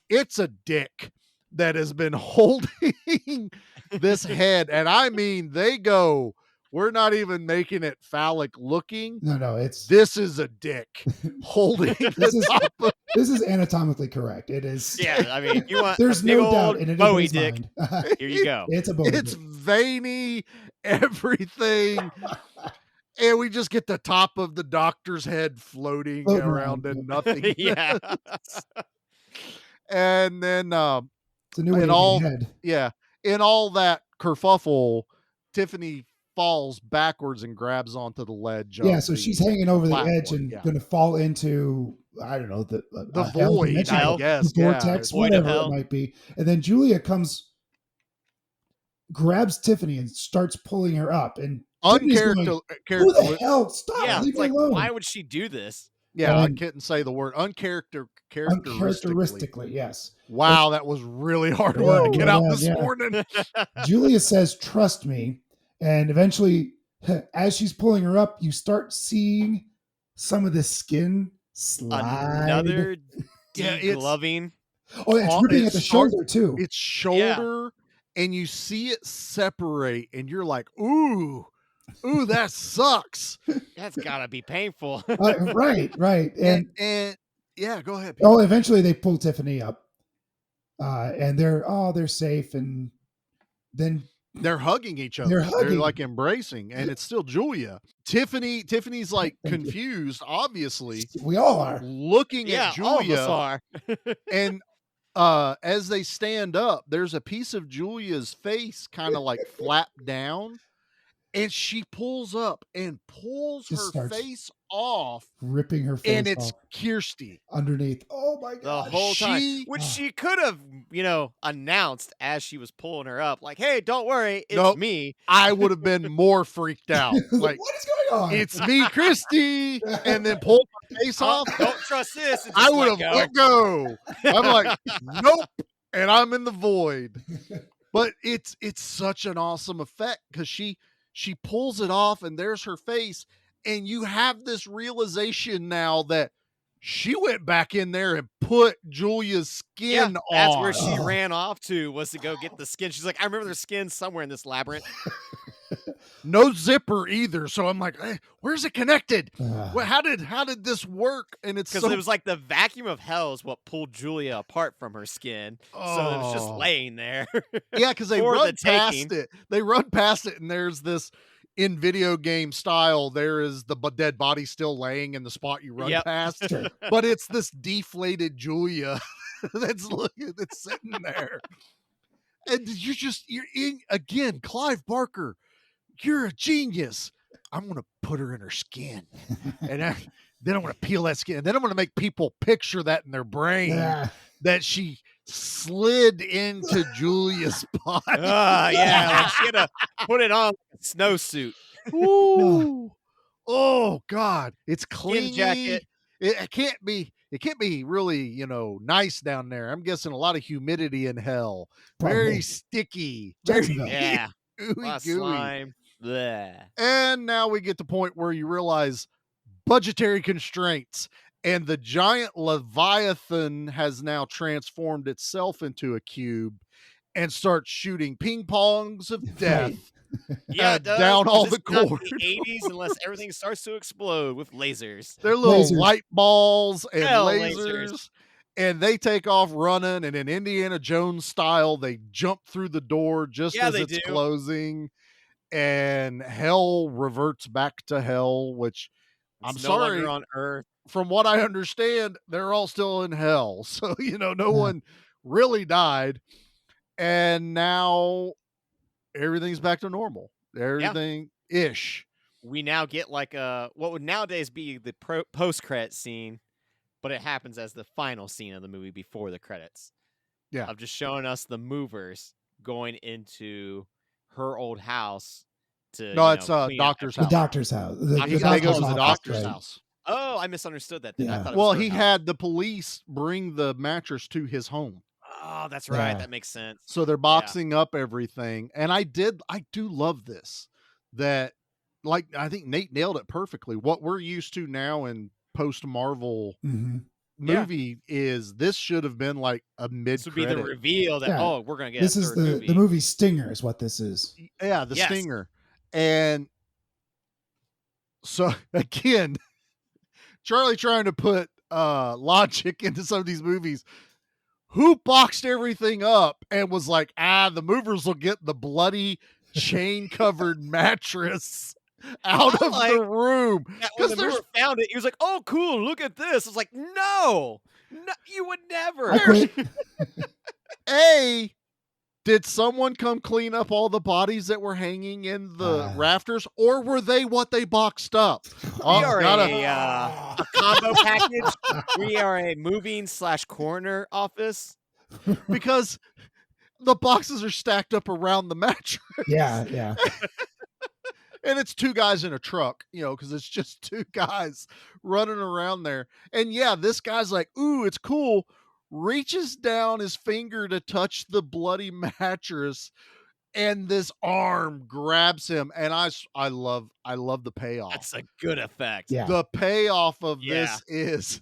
It's a dick that has been holding this head, and I mean, they go, we're not even making it phallic looking. No, it's This is a dick holding This the is- top of this is anatomically correct. It is. Yeah, I mean, you want There's a big no doubt old in Bowie anybody's dick. mind. Here you go. It's a Bowie it's dick. veiny, everything. And we just get the top of the doctor's head floating Floating around around. and nothing. Yeah. And then It's a new and way to all- head. yeah, in all that kerfuffle, Tiffany falls backwards and grabs onto the ledge. Yeah, of so the she's hanging over the platform, edge and yeah. going to fall into, I don't know, the hell void, dimension, I the guess, yeah. vortex, Void of whatever hell. it might be. And then Julia grabs Tiffany and starts pulling her up. And Tiffany's going, Who the hell? Stop! Yeah. Leave It's me like, alone. why would she do this? Yeah, I And- couldn't say the word characteristically. Uncharacteristically, yes. Wow, that was really hard Yeah, word to get out yeah, this yeah. morning. Julia says, "Trust me," and eventually, as she's pulling her up, you start seeing some of the skin slide. Another Yeah, it's- degloving. Oh, it's ripping at the start- shoulder too. It's shoulder, and you see it separate, and you're like, ooh, that sucks. That's gotta be painful. Right. And yeah, go ahead. Oh, eventually they pull Tiffany up, and they're safe, and then They're hugging each other. They're They're hugging. like embracing, and it's still Julia. Tiffany's like Thank you. confused, obviously, we all are. looking Yeah, at all of us Julia. are. And as they stand up, there's a piece of Julia's face kind of like flapped down, and she pulls up and pulls Just her starts face off, Ripping her face and it's off Kirsty. underneath. Oh my The god! whole time. She- Which she could have, announced as she was pulling her up, like, hey, don't worry, it's Nope. me. I would have been more freaked out. Like, what is going on? it's me, Christy, and then pull my face off. Don't trust this. and I just would let have go. let go. I'm like, nope, and I'm in the void. But it's such an awesome effect because she pulls it off, and there's her face, and you have this realization now that she went back in there and put Julia's skin on. That's where she Oh. ran off to, was to go get the skin. She's like, I remember there's skin somewhere in this labyrinth. No zipper either. So I'm like, hey, where's it connected? Ah. Well, how did this work? And it's Because so it was like the vacuum of hell is what pulled Julia apart from her skin. So it was just Oh. laying there. yeah, because they for the run past taking. it. They run past it, and there's this in video game style. There is the dead body still laying in the spot you run Yep. past, Sure. but it's this deflated Julia that's sitting there, and you're in again. Clive Barker, you're a genius. I'm gonna put her in her skin, and then I'm gonna peel that skin, and then I'm gonna make people picture that in their brain Yeah. that she slid into Julia's body. Yeah, like she had to put it on like a snowsuit. Ooh. Oh, oh God, it's Skin clingy. jacket. It can't be really, nice down there. I'm guessing a lot of humidity in hell. Very Probably. sticky. Jacksonville. Very Yeah. A ooey lot of gooey. slime. Bleh. And now we get to the point where you realize budgetary constraints, and the giant Leviathan has now transformed itself into a cube and starts shooting ping pongs of death Yeah, it does. down 'cause all this the is not corridors. the 80s unless everything starts to explode with lasers. They're little Lasers. light balls and Hell, lasers. And they take off running, and in Indiana Jones style, they jump through the door just Yeah, as they it's do. closing, and hell reverts back to hell, which I'm It's no longer sorry, on Earth. from what I understand, they're all still in hell. So, no one really died. And now everything's back to normal. Everything-ish. We now get like what would nowadays be the post-credit scene, but it happens as the final scene of the movie before the credits. Yeah. Of just showing us the movers going into her old house to No, it's clean up doctor's The house. doctor's house. The They doctor's go to the office, doctor's right? house. Oh, I misunderstood that then. I Yeah. thought it was Well, her he house. had the police bring the mattress to his home. Oh, that's right. Yeah. That makes sense. So they're boxing up everything. And I do love this. That, like, I think Nate nailed it perfectly. What we're used to now in post-Marvel Mhm. movie is this should have been like a This would be the mid-credit. reveal that, Yeah. we're going to get This a is third the movie. movie Stinger is what this is. Yeah, the Yes. stinger. And so, again, Charlie trying to put logic into some of these movies. Who boxed everything up and was like, the movers will get the bloody chain-covered mattress out of the room. When the mover found it, he was like, oh, cool, look at this. I was like, no, you would never. I quit. Did someone come clean up all the bodies that were hanging in the rafters, or were they what they boxed up? We are a combo package. We are a moving/coroner office. Because the boxes are stacked up around the mattress. Yeah. And it's two guys in a truck, because it's just two guys running around there. And yeah, this guy's like, ooh, it's cool. Reaches down his finger to touch the bloody mattress, and this arm grabs him. And I love the payoff. That's a good effect. Yeah. The payoff of this is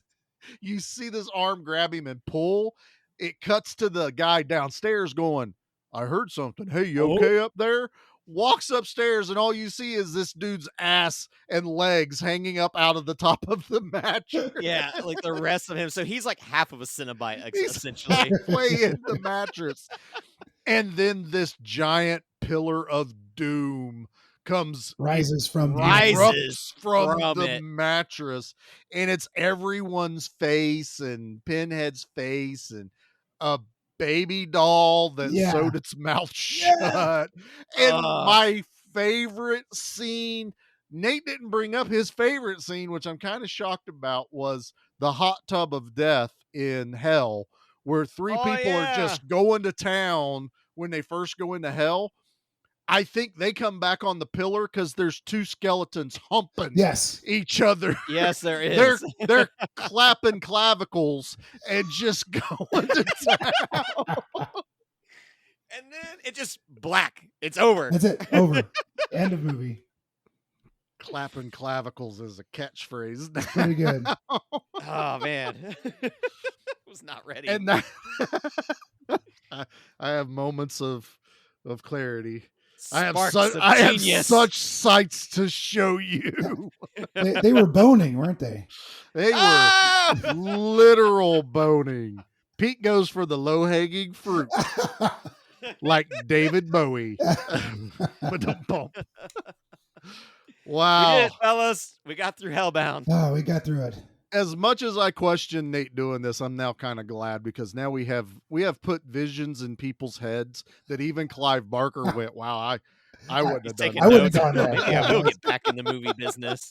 you see this arm grab him and pull. It cuts to the guy downstairs going, I heard something. Hey, you okay up there? Walks upstairs, and all you see is this dude's ass and legs hanging up out of the top of the mattress. Yeah, like the rest of him. So he's like half of a Cenobite, He's essentially. halfway in the mattress. And then this giant pillar of doom rises from the mattress, and it's everyone's face and Pinhead's face and a baby doll that sewed its mouth shut. And my favorite scene, Nate didn't bring up his favorite scene, which I'm kind of shocked about, was the hot tub of death in hell, where three people are just going to town when they first go into hell. I think they come back on the pillar because there's two skeletons humping each other. Yes, there is. They're clapping clavicles and just going to town. And then it just black. It's over. That's it. Over. End of movie. Clapping clavicles is a catchphrase. Now. Pretty good. Oh man. Was not ready. And that I have moments of clarity. I have such sights to show you. They were boning, weren't they? They were literal boning. Pete goes for the low-hanging fruit, like David Bowie. Wow. We did it, fellas. We got through Hellbound. Oh, we got through it. As much as I question Nate doing this, I'm now kind of glad, because now we have put visions in people's heads that even Clive Barker went, wow, I wouldn't have done that. I wouldn't have done that. Yeah, we'll get back in the movie business.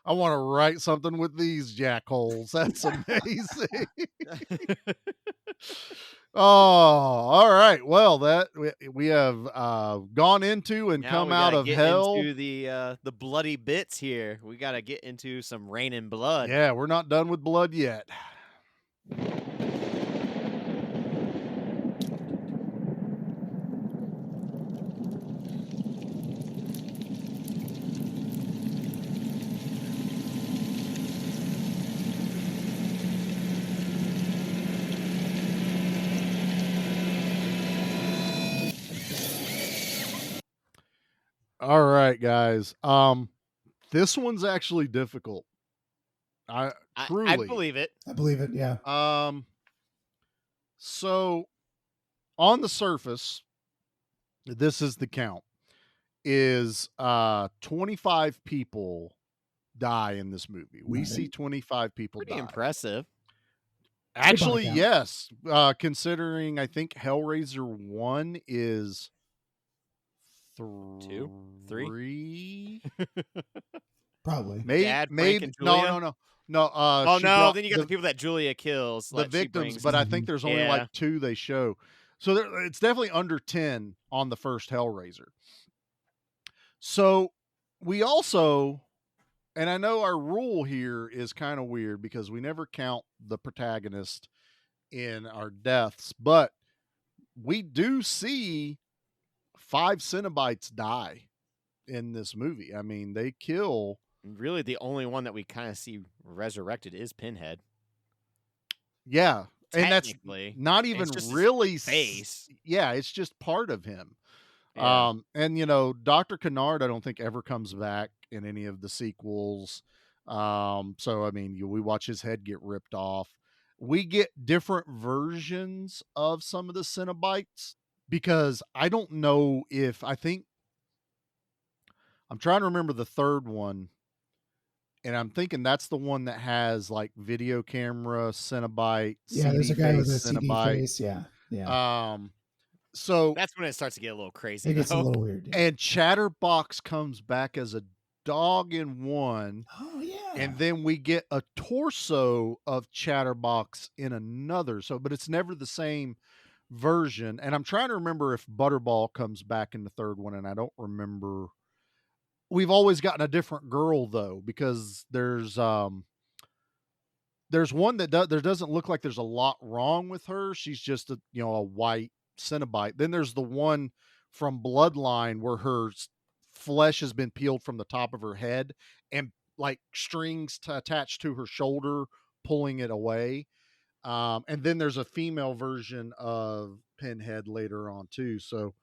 I want to write something with these jackholes. That's amazing. Oh, all right. Well, that we have gone into and Now come we out gotta of get hell. into the bloody bits here. We gotta get into some raining blood. Yeah, we're not done with blood yet. All right, guys. This one's actually difficult. I I believe it. I believe it. Yeah. So on the surface, this is the count. Is 25 people die in this movie. We see 25 people Pretty die. impressive. Actually, count. yes. Considering I think Hellraiser 1 is 2, 3. Probably. Maybe, Dad, Frank, maybe and no, Julia? no, no, no. Oh she no! brought Then you got the people that Julia kills. the that she victims, brings- but I think there's only Yeah. like 2 they show. So it's definitely under 10 on the first Hellraiser. So we also, and I know our rule here is kind of weird because we never count the protagonist in our deaths, but we do see 5 Cenobites die in this movie. I mean, they kill. Really, the only one that we kind of see resurrected is Pinhead. Yeah. And that's Technically. not And even it's just his really face. Yeah, it's just part of him. Yeah. And you know, Dr. Kennard, I don't think ever comes back in any of the sequels. So I mean, we watch his head get ripped off. We get different versions of some of the Cenobites because I don't know if I'm trying to remember the third one. And I'm thinking that's the one that has like video camera Cenobite. Yeah, there's a guy with a CD CD face. Yeah. Yeah. So That's when it starts to get a little crazy. It gets a though. little weird. Yeah. and Chatterbox comes back as a dog in one. Oh yeah. And then we get a torso of Chatterbox in another. So, but it's never the same version. And I'm trying to remember if Butterball comes back in the third one, and I don't remember. We've always gotten a different girl though, because there's one that there doesn't look like there's a lot wrong with her. She's just a white Cenobite. Then there's the one from Bloodline where her flesh has been peeled from the top of her head and like strings attached to her shoulder, pulling it away. And then there's a female version of Pinhead later on too. So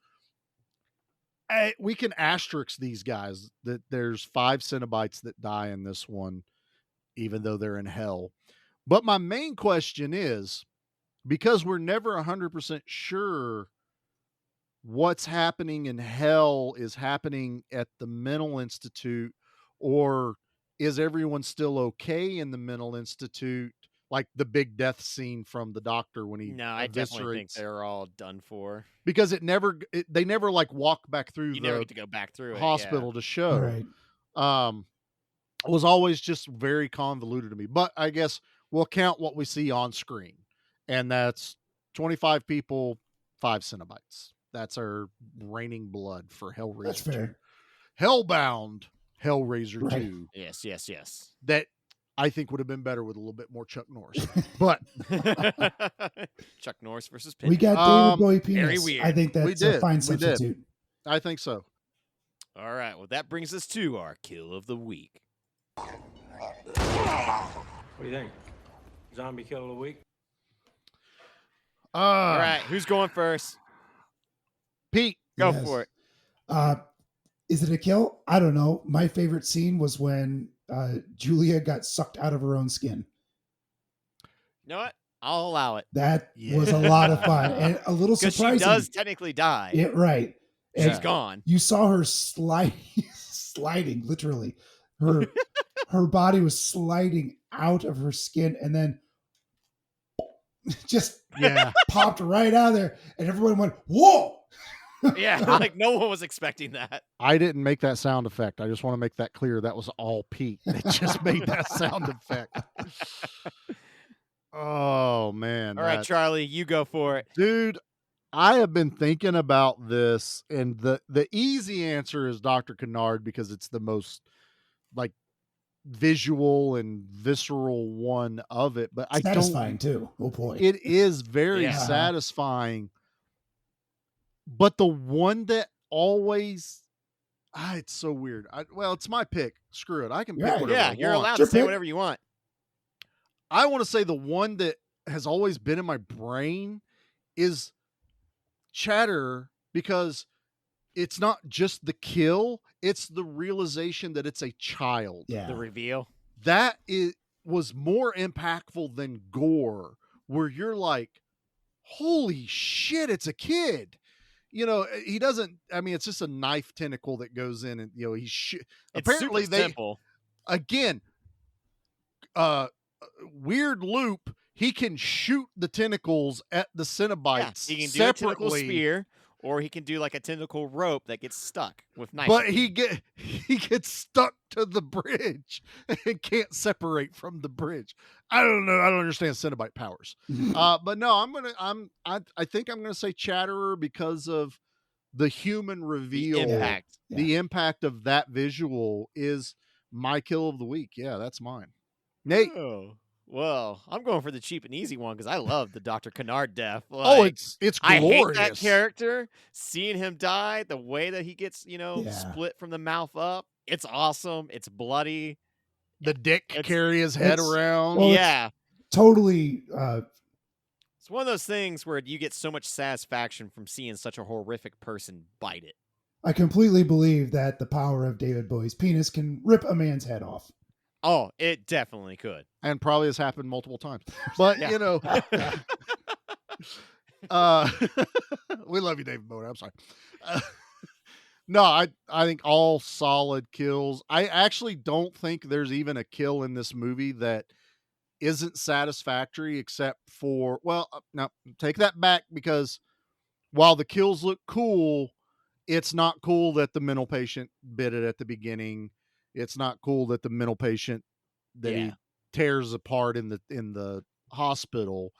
we can asterisk these guys that there's 5 Cenobites that die in this one, even though they're in hell. But my main question is, because we're never 100% sure what's happening in hell is happening at the mental institute, or is everyone still okay in the mental institute? Like the big death scene from the doctor when he No, I definitely think eviscerates, they're all done for. because they never like walk back through You never the get to go back through it. hospital to show. Right. It was always just very convoluted to me. But I guess we'll count what we see on screen, and that's 25 people, 5 Cenobites. That's our raining blood for Hellraiser. That's 2. fair. Hellbound, Hellraiser Right. 2. Yes, yes, yes. That I think would have been better with a little bit more Chuck Norris. But Chuck Norris versus We Pinhead. got David Bowie penis. very weird. I think We that's a did. fine We did. substitute. I think so. All right. Well, that brings us to our kill of the week. What do you think? Zombie kill of the week? All right. Who's going first? Pete, Go Yes. for it. Is it a kill? I don't know. My favorite scene was when Julia got sucked out of her own skin. You know what? I'll allow it. That was a lot of fun and a little Because surprising. she does technically die. Yeah, right. She's And gone. you saw her sliding, literally. Her body was sliding out of her skin and then just popped right out of there. And everyone went, whoa! Yeah, like no one was expecting that. I didn't make that sound effect. I just want to make that clear. That was all Pete. It just made that sound effect. Oh man. All right, Charlie, you go for it. Dude, I have been thinking about this, and the easy answer is Dr. Kennard because it's the most like visual and visceral one of it. But I don't. Satisfying too. Oh boy. It is very Yeah. satisfying. But the one that always, it's so weird. Well, it's my pick. Screw it. I can pick Yeah, whatever Yeah, I you're want. allowed Sure, to say pick. whatever you want. I want to say the one that has always been in my brain is Chatterer, because it's not just the kill, it's the realization that it's a child. Yeah. The reveal. That was more impactful than gore, where you're like, holy shit, it's a kid. You know, he doesn't, I mean, it's just a knife tentacle that goes in, and, you know, It's apparently super simple. again, weird loop, he can shoot the tentacles at the Yeah, Cenobites he can do a tentacle separately. spear, or he can do like a tentacle rope that gets stuck with knife. But he gets stuck to the bridge and can't separate from the bridge. I don't know. I don't understand Cenobite powers. But no, I think I'm gonna say Chatterer because of the human reveal. impact. The impact of that visual is my kill of the week. Yeah, that's mine. Nate. Oh, well, I'm going for the cheap and easy one because I love the Dr. Kennard death. Oh, Like, it's I hate glorious. that character. Seeing him die, the way that he gets, Yeah. split from the mouth up, it's awesome. It's bloody. The dick It's- carry his head it's- around. Well, yeah. Totally. It's one of those things where you get so much satisfaction from seeing such a horrific person bite it. I completely believe that the power of David Bowie's penis can rip a man's head off. Oh, it definitely could. And probably has happened multiple times. But Yeah. you know, we love you, David Bowie. I'm sorry. No, I think all solid kills. I actually don't think there's even a kill in this movie that isn't satisfactory, except for, well, no, take that back, because while the kills look cool, it's not cool that the mental patient bit it at the beginning. It's not cool that the mental patient that he tears apart in the hospital.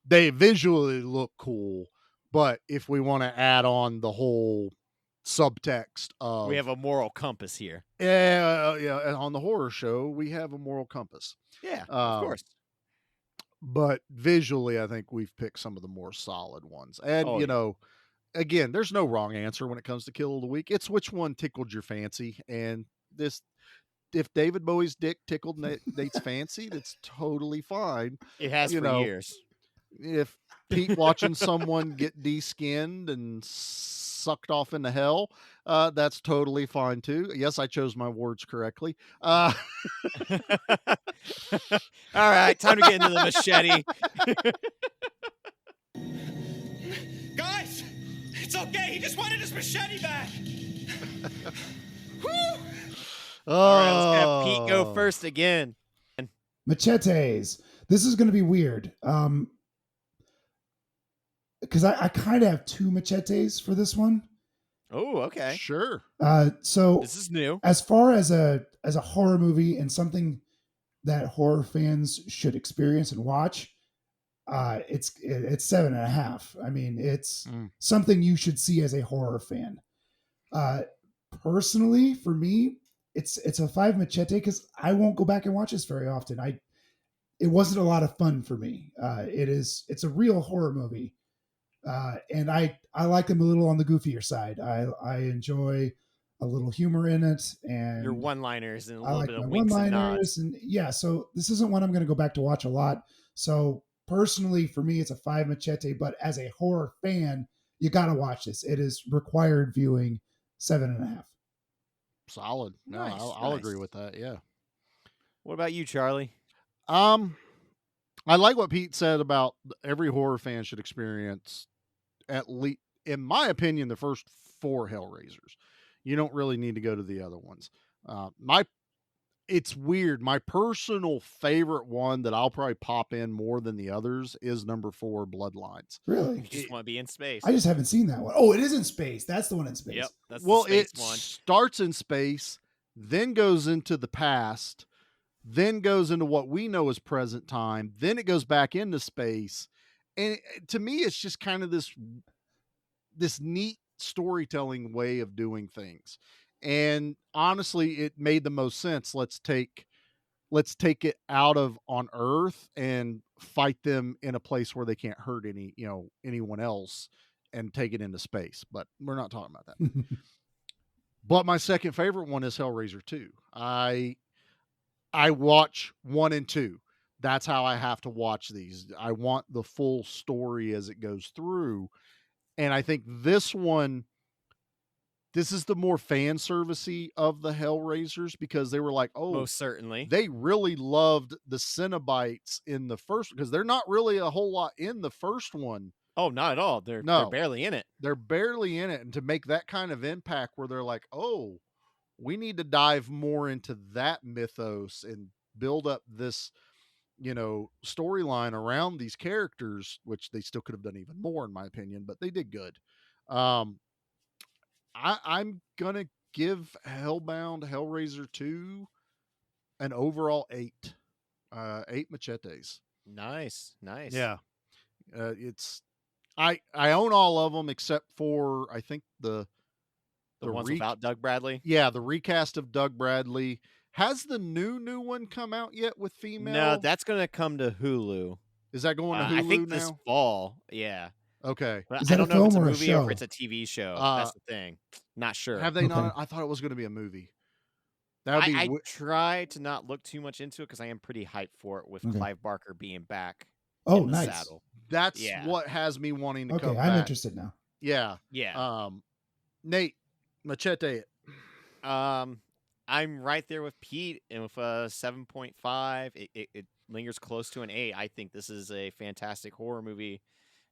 They visually look cool, but if we want to add on the whole subtext of, We have a moral compass here. yeah, on the horror show, we have a moral compass. Yeah, of course. But visually, I think we've picked some of the more solid ones. And, Oh, you yeah. know, again, there's no wrong answer when it comes to kill of the week. It's which one tickled your fancy. And if David Bowie's dick tickled Nate's fancy, that's totally fine. It has for years. If Pete watching someone get de-skinned and sucked off into hell, that's totally fine too. Yes, I chose my words correctly. All right, time to get into the machete. Guys, it's okay. He just wanted his machete back. Woo! All right, let's have Pete go first again. Machetes. This is going to be weird. Because I kind of have two machetes for this one. Oh, okay. Sure. So This is new. as far as a horror movie and something that horror fans should experience and watch, it's 7.5. I mean, it's something you should see as a horror fan. Personally, for me, it's a 5 machete because I won't go back and watch this very often. It wasn't a lot of fun for me. It's a real horror movie. And I like them a little on the goofier side. I enjoy a little humor in it, and Your one-liners and a I little like bit my of winks and nods. one-liners, and yeah. So this isn't one I'm going to go back to watch a lot. So personally, for me, it's a 5 machete. But as a horror fan, you got to watch this. It is required viewing. 7.5. Solid. No, Nice, I'll nice. agree with that. Yeah. What about you, Charlie? I like what Pete said about every horror fan should experience, at least, in my opinion, the first 4 Hellraisers. You don't really need to go to the other ones. It's weird. My personal favorite one that I'll probably pop in more than the others is number 4, Bloodlines. Really? You just want to be in space. I just haven't seen that one. Oh, it is in space. That's the one in space. Yep, that's Well, the space it one. starts in space, then goes into the past, then goes into what we know as present time, then it goes back into space. And to me, it's just kind of this neat storytelling way of doing things. And honestly, it made the most sense. Let's take it out of on Earth and fight them in a place where they can't hurt anyone else, and take it into space. But we're not talking about that. But my second favorite one is Hellraiser 2. I watch 1 and 2. That's how I have to watch these. I want the full story as it goes through. And I think this is the more fan servicey of the Hellraisers, because they were like, oh, Most certainly. they really loved the Cenobites in the first, because they're not really a whole lot in the first one. Oh, not at all. They're No. barely in it. They're barely in it. And to make that kind of impact where they're like, oh, we need to dive more into that mythos and build up this, storyline around these characters, which they still could have done even more, in my opinion, but they did good. I'm going to give Hellraiser 2 an overall 8. 8 machetes. Nice. Yeah. I own all of them except for, I think, the ones without Doug Bradley. Yeah, the recast of Doug Bradley. Has the new one come out yet with female? No, that's going to come to Hulu. Is that going to Hulu I think now? this fall. Yeah. Okay. But Is I that don't a know if it's a film or a movie show? or if it's a TV show. That's the thing. Not sure. Have they not? I thought it was going to be a movie. That would be. I try to not look too much into it because I am pretty hyped for it with Clive Barker being back in the nice. saddle. That's what has me wanting to come back. I'm interested now. Yeah. Yeah. Nate, machete it. I'm right there with Pete, and with a 7.5, it lingers close to an 8. I think this is a fantastic horror movie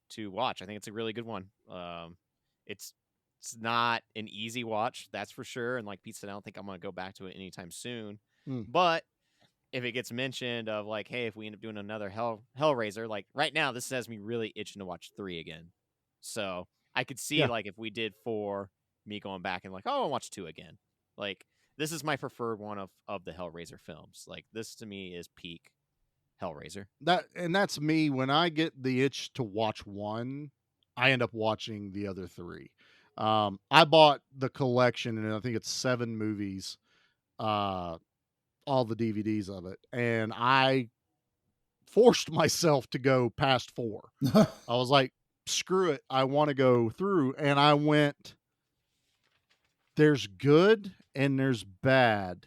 to watch. I think it's a really good one. It's not an easy watch, that's for sure. And like Pete said, I don't think I'm going to go back to it anytime soon. But if it gets mentioned of like, hey, if we end up doing another Hellraiser, like right now, this has me really itching to watch 3 again. So I could see like if we did 4, me going back and like, oh, I'll watch 2 again. Like this is my preferred one of the Hellraiser films. Like this to me is peak Hellraiser. That's me. When I get the itch to watch 1, I end up watching the other 3. I bought the collection, and I think it's 7 movies, all the DVDs of it, and I forced myself to go past 4. I was like, screw it, I want to go through, and I went, there's good and there's bad.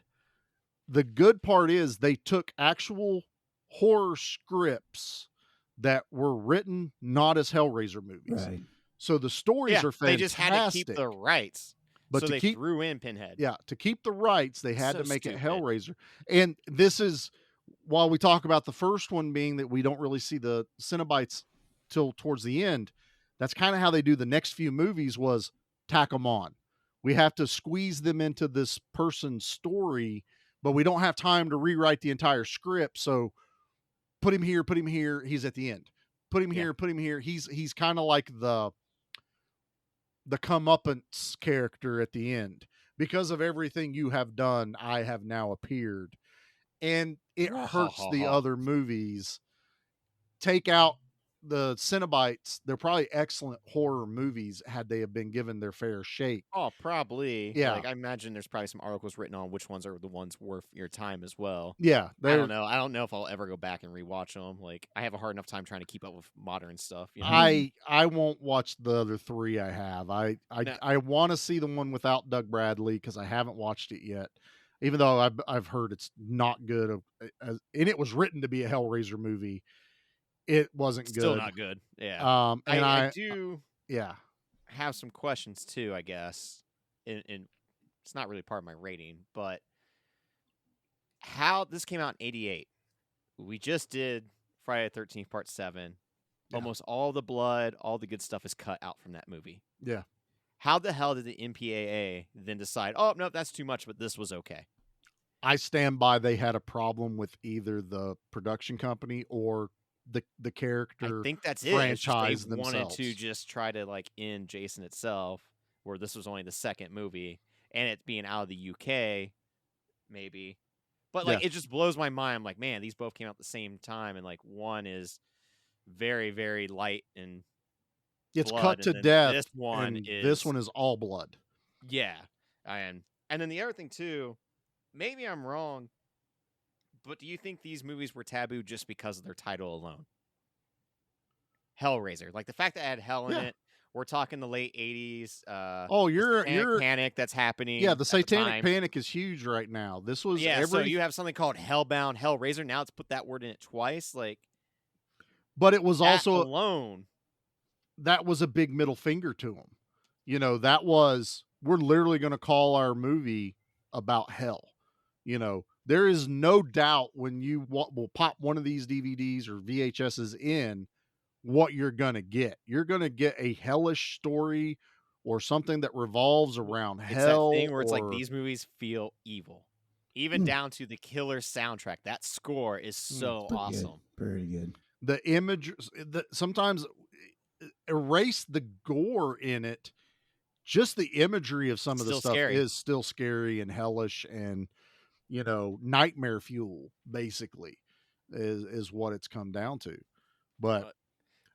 The good part is they took actual horror scripts that were written not as Hellraiser movies. Right. So the stories are fantastic. They just had to keep the rights. But so to they keep, threw in Pinhead. Yeah, to keep the rights, they had So to make it stupid. Hellraiser. And this is, while we talk about the first one being that we don't really see the Cenobites till towards the end, that's kind of how they do the next few movies, was tack them on. We have to squeeze them into this person's story, but we don't have time to rewrite the entire script. So put him here, he's at the end. Put him here, he's kind of like the comeuppance character at the end. Because of everything you have done, I have now appeared. And it hurts the other movies. Take out the Cenobites, they're probably excellent horror movies had they have been given their fair shake. Oh, probably. Yeah. Like I imagine there's probably some articles written on which ones are the ones worth your time as well. Yeah. I don't know. I don't know if I'll ever go back and rewatch them. Like I have a hard enough time trying to keep up with modern stuff. You know? I won't watch the other 3 I have. I want to see the one without Doug Bradley because I haven't watched it yet. Even though I've heard it's not good, and it was written to be a Hellraiser movie. It wasn't good. Still not good. Yeah. And I do yeah, have some questions too, I guess. And it's not really part of my rating, but how this came out in 88. We just did Friday the 13th Part 7. Yeah. Almost all the blood, all the good stuff is cut out from that movie. Yeah. How the hell did the MPAA then decide, oh, no, that's too much, but this was okay? I stand by they had a problem with either the production company or the character. I think that's it. Franchise they wanted themselves. to just try to like end Jason itself, where this was only the second movie, and it being out of the UK, maybe But like, it just blows my mind. I'm like, man, these both came out at the same time, and like one is very, very light and It's blood, cut to and then death, this one and is this one is all blood. yeah, and then the other thing too, maybe I'm wrong, but do you think these movies were taboo just because of their title alone? Hellraiser, like the fact that it had hell in it. We're talking the late 80s. Oh, the Satanic Panic that's happening. Yeah, the Satanic time. Panic is huge right now. This was So you have something called Hellbound, Hellraiser. Now it's put that word in it twice. Like, but it was also alone. That was a big middle finger to them. You know, that was, we're literally going to call our movie about hell. You know, there is no doubt when you will pop one of these DVDs or VHSs in, what you're going to get. You're going to get a hellish story or something that revolves around hell. That thing where it's like these movies feel evil. Even down to the killer soundtrack. That score is so awesome. Good. Very good. The image, sometimes erase the gore in it. Just the imagery of some of the stuff is still scary and hellish and, you know, nightmare fuel, basically, is what it's come down to. But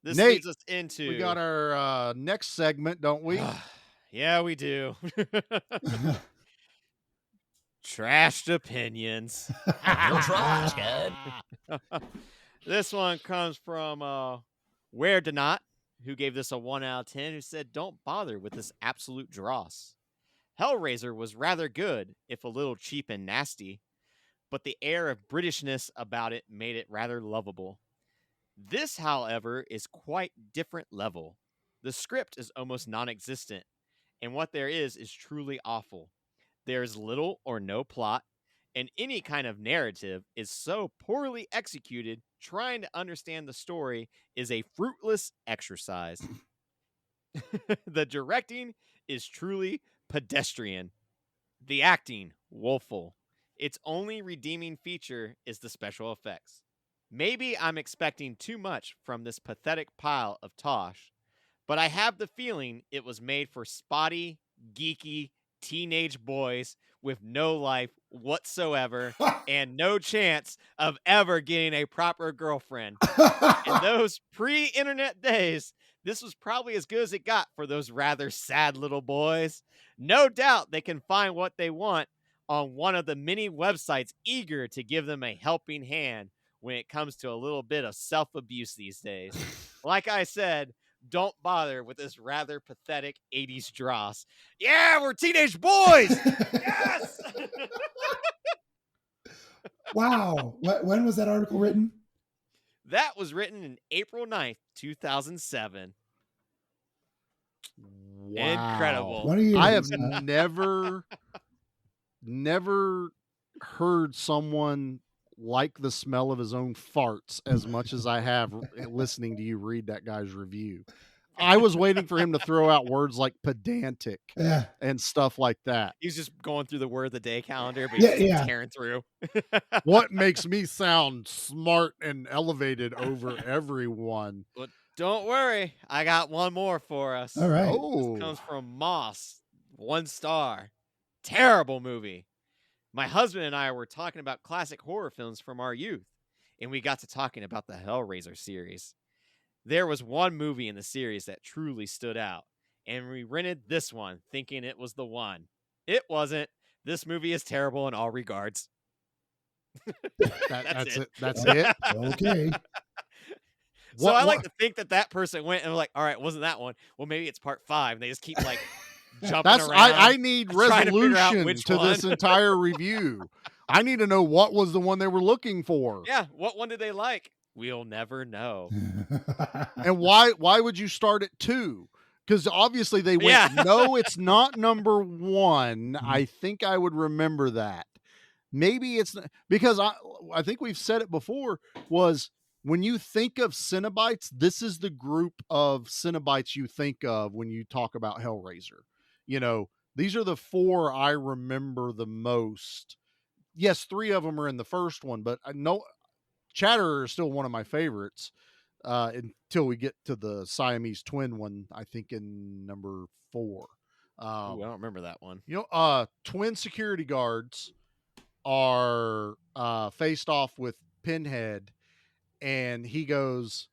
this Nate, leads us into... We got our next segment, don't we? Yeah, we do. Trashed opinions. You're trash, kid. This one comes from Where to Not, who gave this a 1 out of 10, who said, don't bother with this absolute dross. Hellraiser was rather good, if a little cheap and nasty, but the air of Britishness about it made it rather lovable. This, however, is quite different level. The script is almost non-existent, and what there is truly awful. There is little or no plot, and any kind of narrative is so poorly executed, trying to understand the story is a fruitless exercise. The directing is truly pedestrian. The acting, woeful. Its only redeeming feature is the special effects. Maybe I'm expecting too much from this pathetic pile of tosh, but I have the feeling it was made for spotty, geeky, teenage boys with no life whatsoever and no chance of ever getting a proper girlfriend. In those pre-internet days, this was probably as good as it got for those rather sad little boys. No doubt they can find what they want on one of the many websites eager to give them a helping hand when it comes to a little bit of self-abuse these days. Like I said, don't bother with this rather pathetic 80s dross. Yeah, we're teenage boys! Yes! Wow. When was that article written? That was written in April 9th, 2007. Wow. Incredible. I have never heard someone like the smell of his own farts as much as I have listening to you read that guy's review. I was waiting for him to throw out words like pedantic and stuff like that. He's just going through the word of the day calendar, but he's just tearing through. What makes me sound smart and elevated over everyone? But don't worry, I got one more for us. All right. This comes from Moss, 1 star. Terrible movie. My husband and I were talking about classic horror films from our youth, and we got to talking about the Hellraiser series. There was one movie in the series that truly stood out, and we rented this one thinking it was the one. It wasn't. This movie is terrible in all regards. That's it. That's it. Okay. So I like to think that person went and was like, all right, wasn't that one? Well, maybe it's part 5. And they just keep like jumping around. I need resolution to one. this entire review. I need to know what was the one they were looking for. Yeah, what one did they like? We'll never know. And why would you start at 2? Because obviously they went, no, it's not number 1. I think I would remember that. Maybe it's not, because I think we've said it before, was when you think of Cenobites, this is the group of Cenobites you think of when you talk about Hellraiser. You know, these are the 4 I remember the most. Yes, 3 of them are in the first one, but I know Chatterer is still one of my favorites until we get to the Siamese twin one, I think in number 4. I don't remember that one. You know, twin security guards are faced off with Pinhead, and he goes,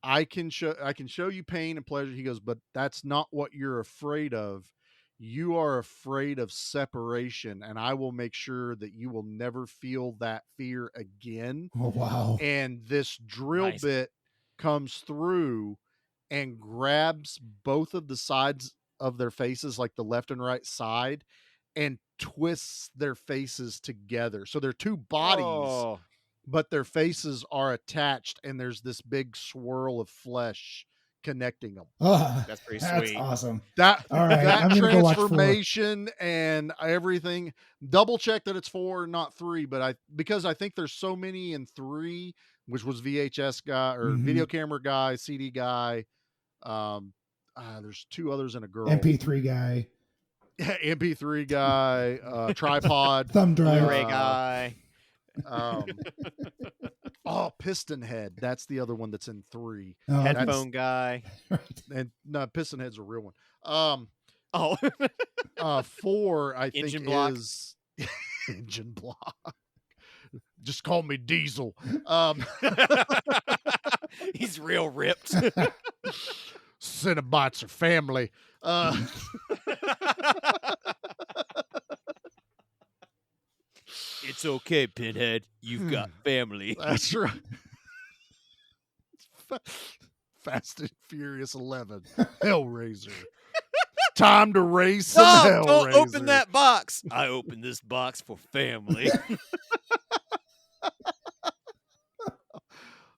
I can show you pain and pleasure. He goes, but that's not what you're afraid of. You are afraid of separation, and I will make sure that you will never feel that fear again. Oh, wow. And this drill bit comes through and grabs both of the sides of their faces, like the left and right side, and twists their faces together. So they're two bodies, but their faces are attached, and there's this big swirl of flesh connecting them. Oh, that's pretty that's sweet. Awesome. That all right, that I'm gonna go watch 4. transformation and everything. Double check that it's 4, not 3, but because I think there's so many in 3, which was VHS guy or video camera guy, CD guy. There's 2 others and a girl. MP3 guy. MP3 guy, tripod, thumb drive, Blu-ray guy. Piston Head. That's the other one that's in 3. Headphone guy. And no, Piston Head's a real one. 4, I think, Engine block. is engine block. Just call me Diesel. He's real ripped. Cenobites are family. It's okay, Pinhead. You've got family. That's right. Fast and Furious 11. Hellraiser. Time to race some Hellraiser. Don't open that box. I opened this box for family.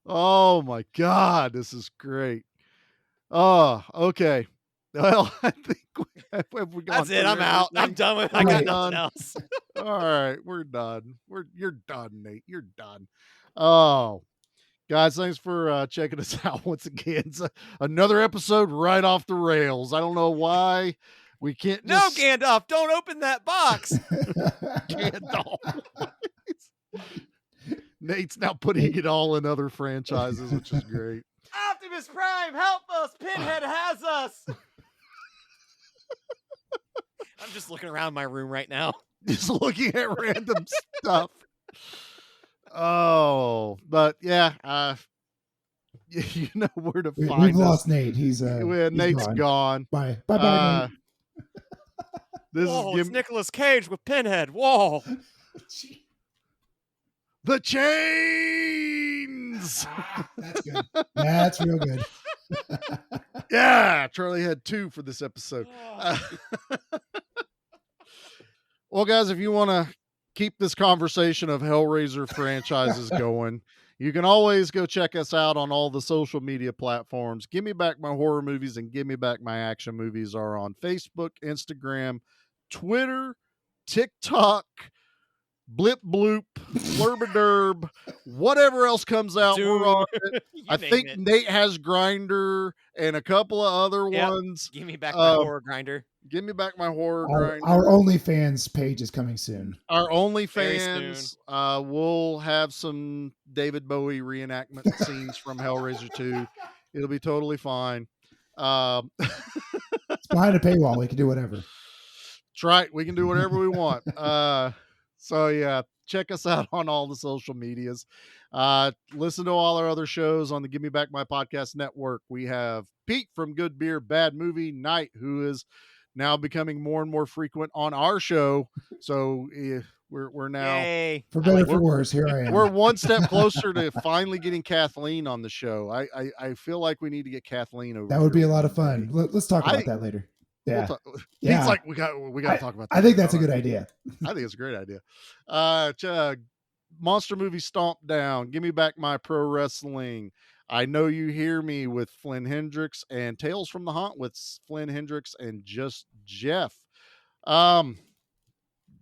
Oh my God, this is great. Oh, okay. Well, I think have we gone That's it. I'm out. I'm done with. I got nothing else. All right, we're done. You're done, Nate. You're done. Oh, guys, thanks for checking us out once again. It's another episode right off the rails. I don't know why we can't. No, Gandalf, don't open that box. Gandalf. Nate's now putting it all in other franchises, which is great. Optimus Prime, help us! Pinhead has us. I'm just looking around my room right now. Just looking at random stuff. Oh, but yeah, you know where to find us. We've lost Nate. He's Nate's gone. Bye. Bye. This it's Nicolas Cage with Pinhead. Whoa. The chains. That's good. That's real good. Yeah, Charlie had 2 for this episode. Well, guys, if you want to keep this conversation of Hellraiser franchises going, you can always go check us out on all the social media platforms. Give Me Back My Horror Movies and Give Me Back My Action Movies are on Facebook, Instagram, Twitter, TikTok, Blip Bloop, Blurbaderb, whatever else comes out. Dude, we're on it. I think it. Nate has Grinder and a couple of other ones. Give me back my horror grinder. Give Me Back My Horror Grinder. Our OnlyFans page is coming soon. Our OnlyFans. We'll have some David Bowie reenactment scenes from Hellraiser 2. It'll be totally fine. It's behind a paywall. We can do whatever. That's right. We can do whatever we want. So yeah, check us out on all the social medias. Listen to all our other shows on the Give Me Back My Podcast Network. We have Pete from Good Beer, Bad Movie Night, who is now becoming more and more frequent on our show. So we're now, Yay. For better for worse, here I am. We're one step closer to finally getting Kathleen on the show. I feel like we need to get Kathleen over. That would be a lot of fun. Let's talk about that later. Yeah. He's like, we got to talk about that. I think that's a good idea. I think it's a great idea. Monster Movie Stomp Down. Give Me Back My Pro Wrestling. I Know You Hear Me with Flynn Hendricks, and Tales from the Haunt with Flynn Hendricks and Just Jeff. Guys,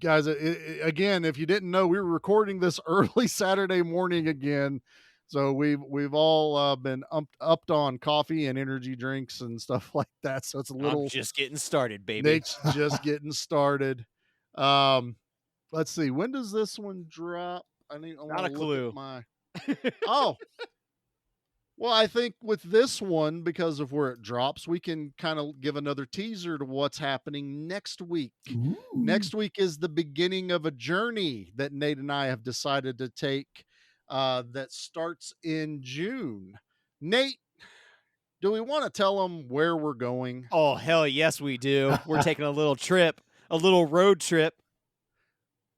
again, if you didn't know, we were recording this early Saturday morning again. So we've all been upped on coffee and energy drinks and stuff like that. So it's a little. I'm just getting started, baby. Nate's just getting started. Let's see. When does this one drop? Not a clue. Oh, Well, I think with this one, because of where it drops, we can kind of give another teaser to what's happening next week. Ooh. Next week is the beginning of a journey that Nate and I have decided to take that starts in June. Nate, do we want to tell them where we're going? Oh, hell yes, we do. We're taking a little trip, a little road trip.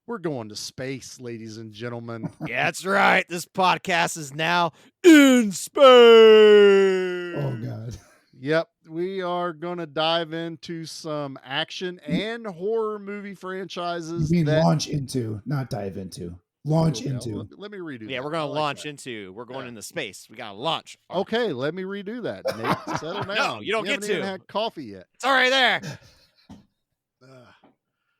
We're going to space, ladies and gentlemen. Yeah, that's right. This podcast is now in space. Oh, God. Yep, we are going to dive into some action and horror movie franchises. You mean launch into, not dive into. Launch Okay, into. Let me redo that. Yeah, we're going I to like launch that. into. We're going into space. We got to launch. Okay, let me redo that. Nate, settle down. No, you don't We get haven't even to. had coffee yet. It's already there.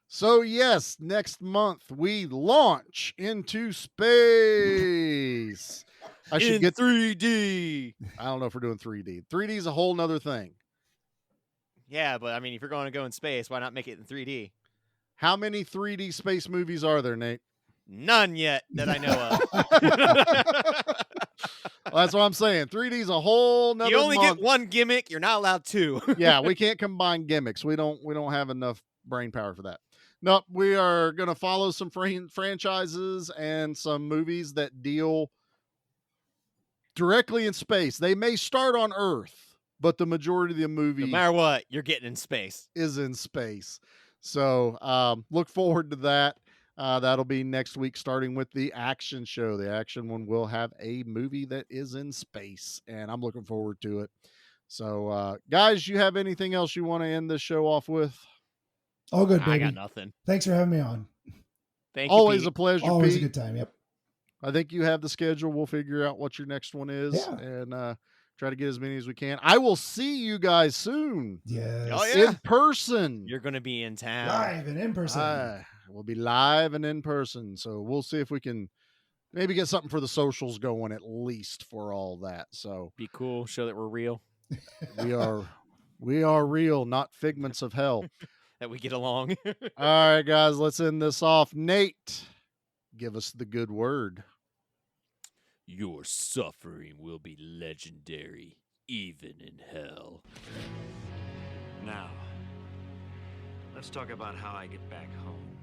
So yes, next month we launch into space. I should In get 3D. I don't know if we're doing 3D. 3D is a whole nother thing. Yeah, but I mean, if you're going to go in space, why not make it in 3D? How many 3D space movies are there, Nate? None yet that I know of. Well, that's what I'm saying. 3D is a whole nother You only month. get one gimmick. You're not allowed two. Yeah, we can't combine gimmicks. We don't have enough brain power for that. Nope, we are going to follow some franchises and some movies that deal directly in space. They may start on Earth, but the majority of the movie, No matter what, you're getting in space. is in space. So look forward to that. That'll be next week, starting with the action show. The action one will have a movie that is in space, and I'm looking forward to it. So, guys, you have anything else you want to end this show off with? All good, baby. I got nothing. Thanks for having me on. Thank you. Always Pete. a pleasure, Always Pete. a good time. Yep. I think you have the schedule. We'll figure out what your next one is and try to get as many as we can. I will see you guys soon. Yes. Oh, yeah. In person. You're going to be in town. Live and in person. We'll be live and in person. So we'll see if we can maybe get something for the socials going at least for all that. So Be cool. Show that we're real. we are real, not figments of hell. That we get along. All right, guys, let's end this off. Nate, give us the good word. Your suffering will be legendary, even in hell. Now, let's talk about how I get back home.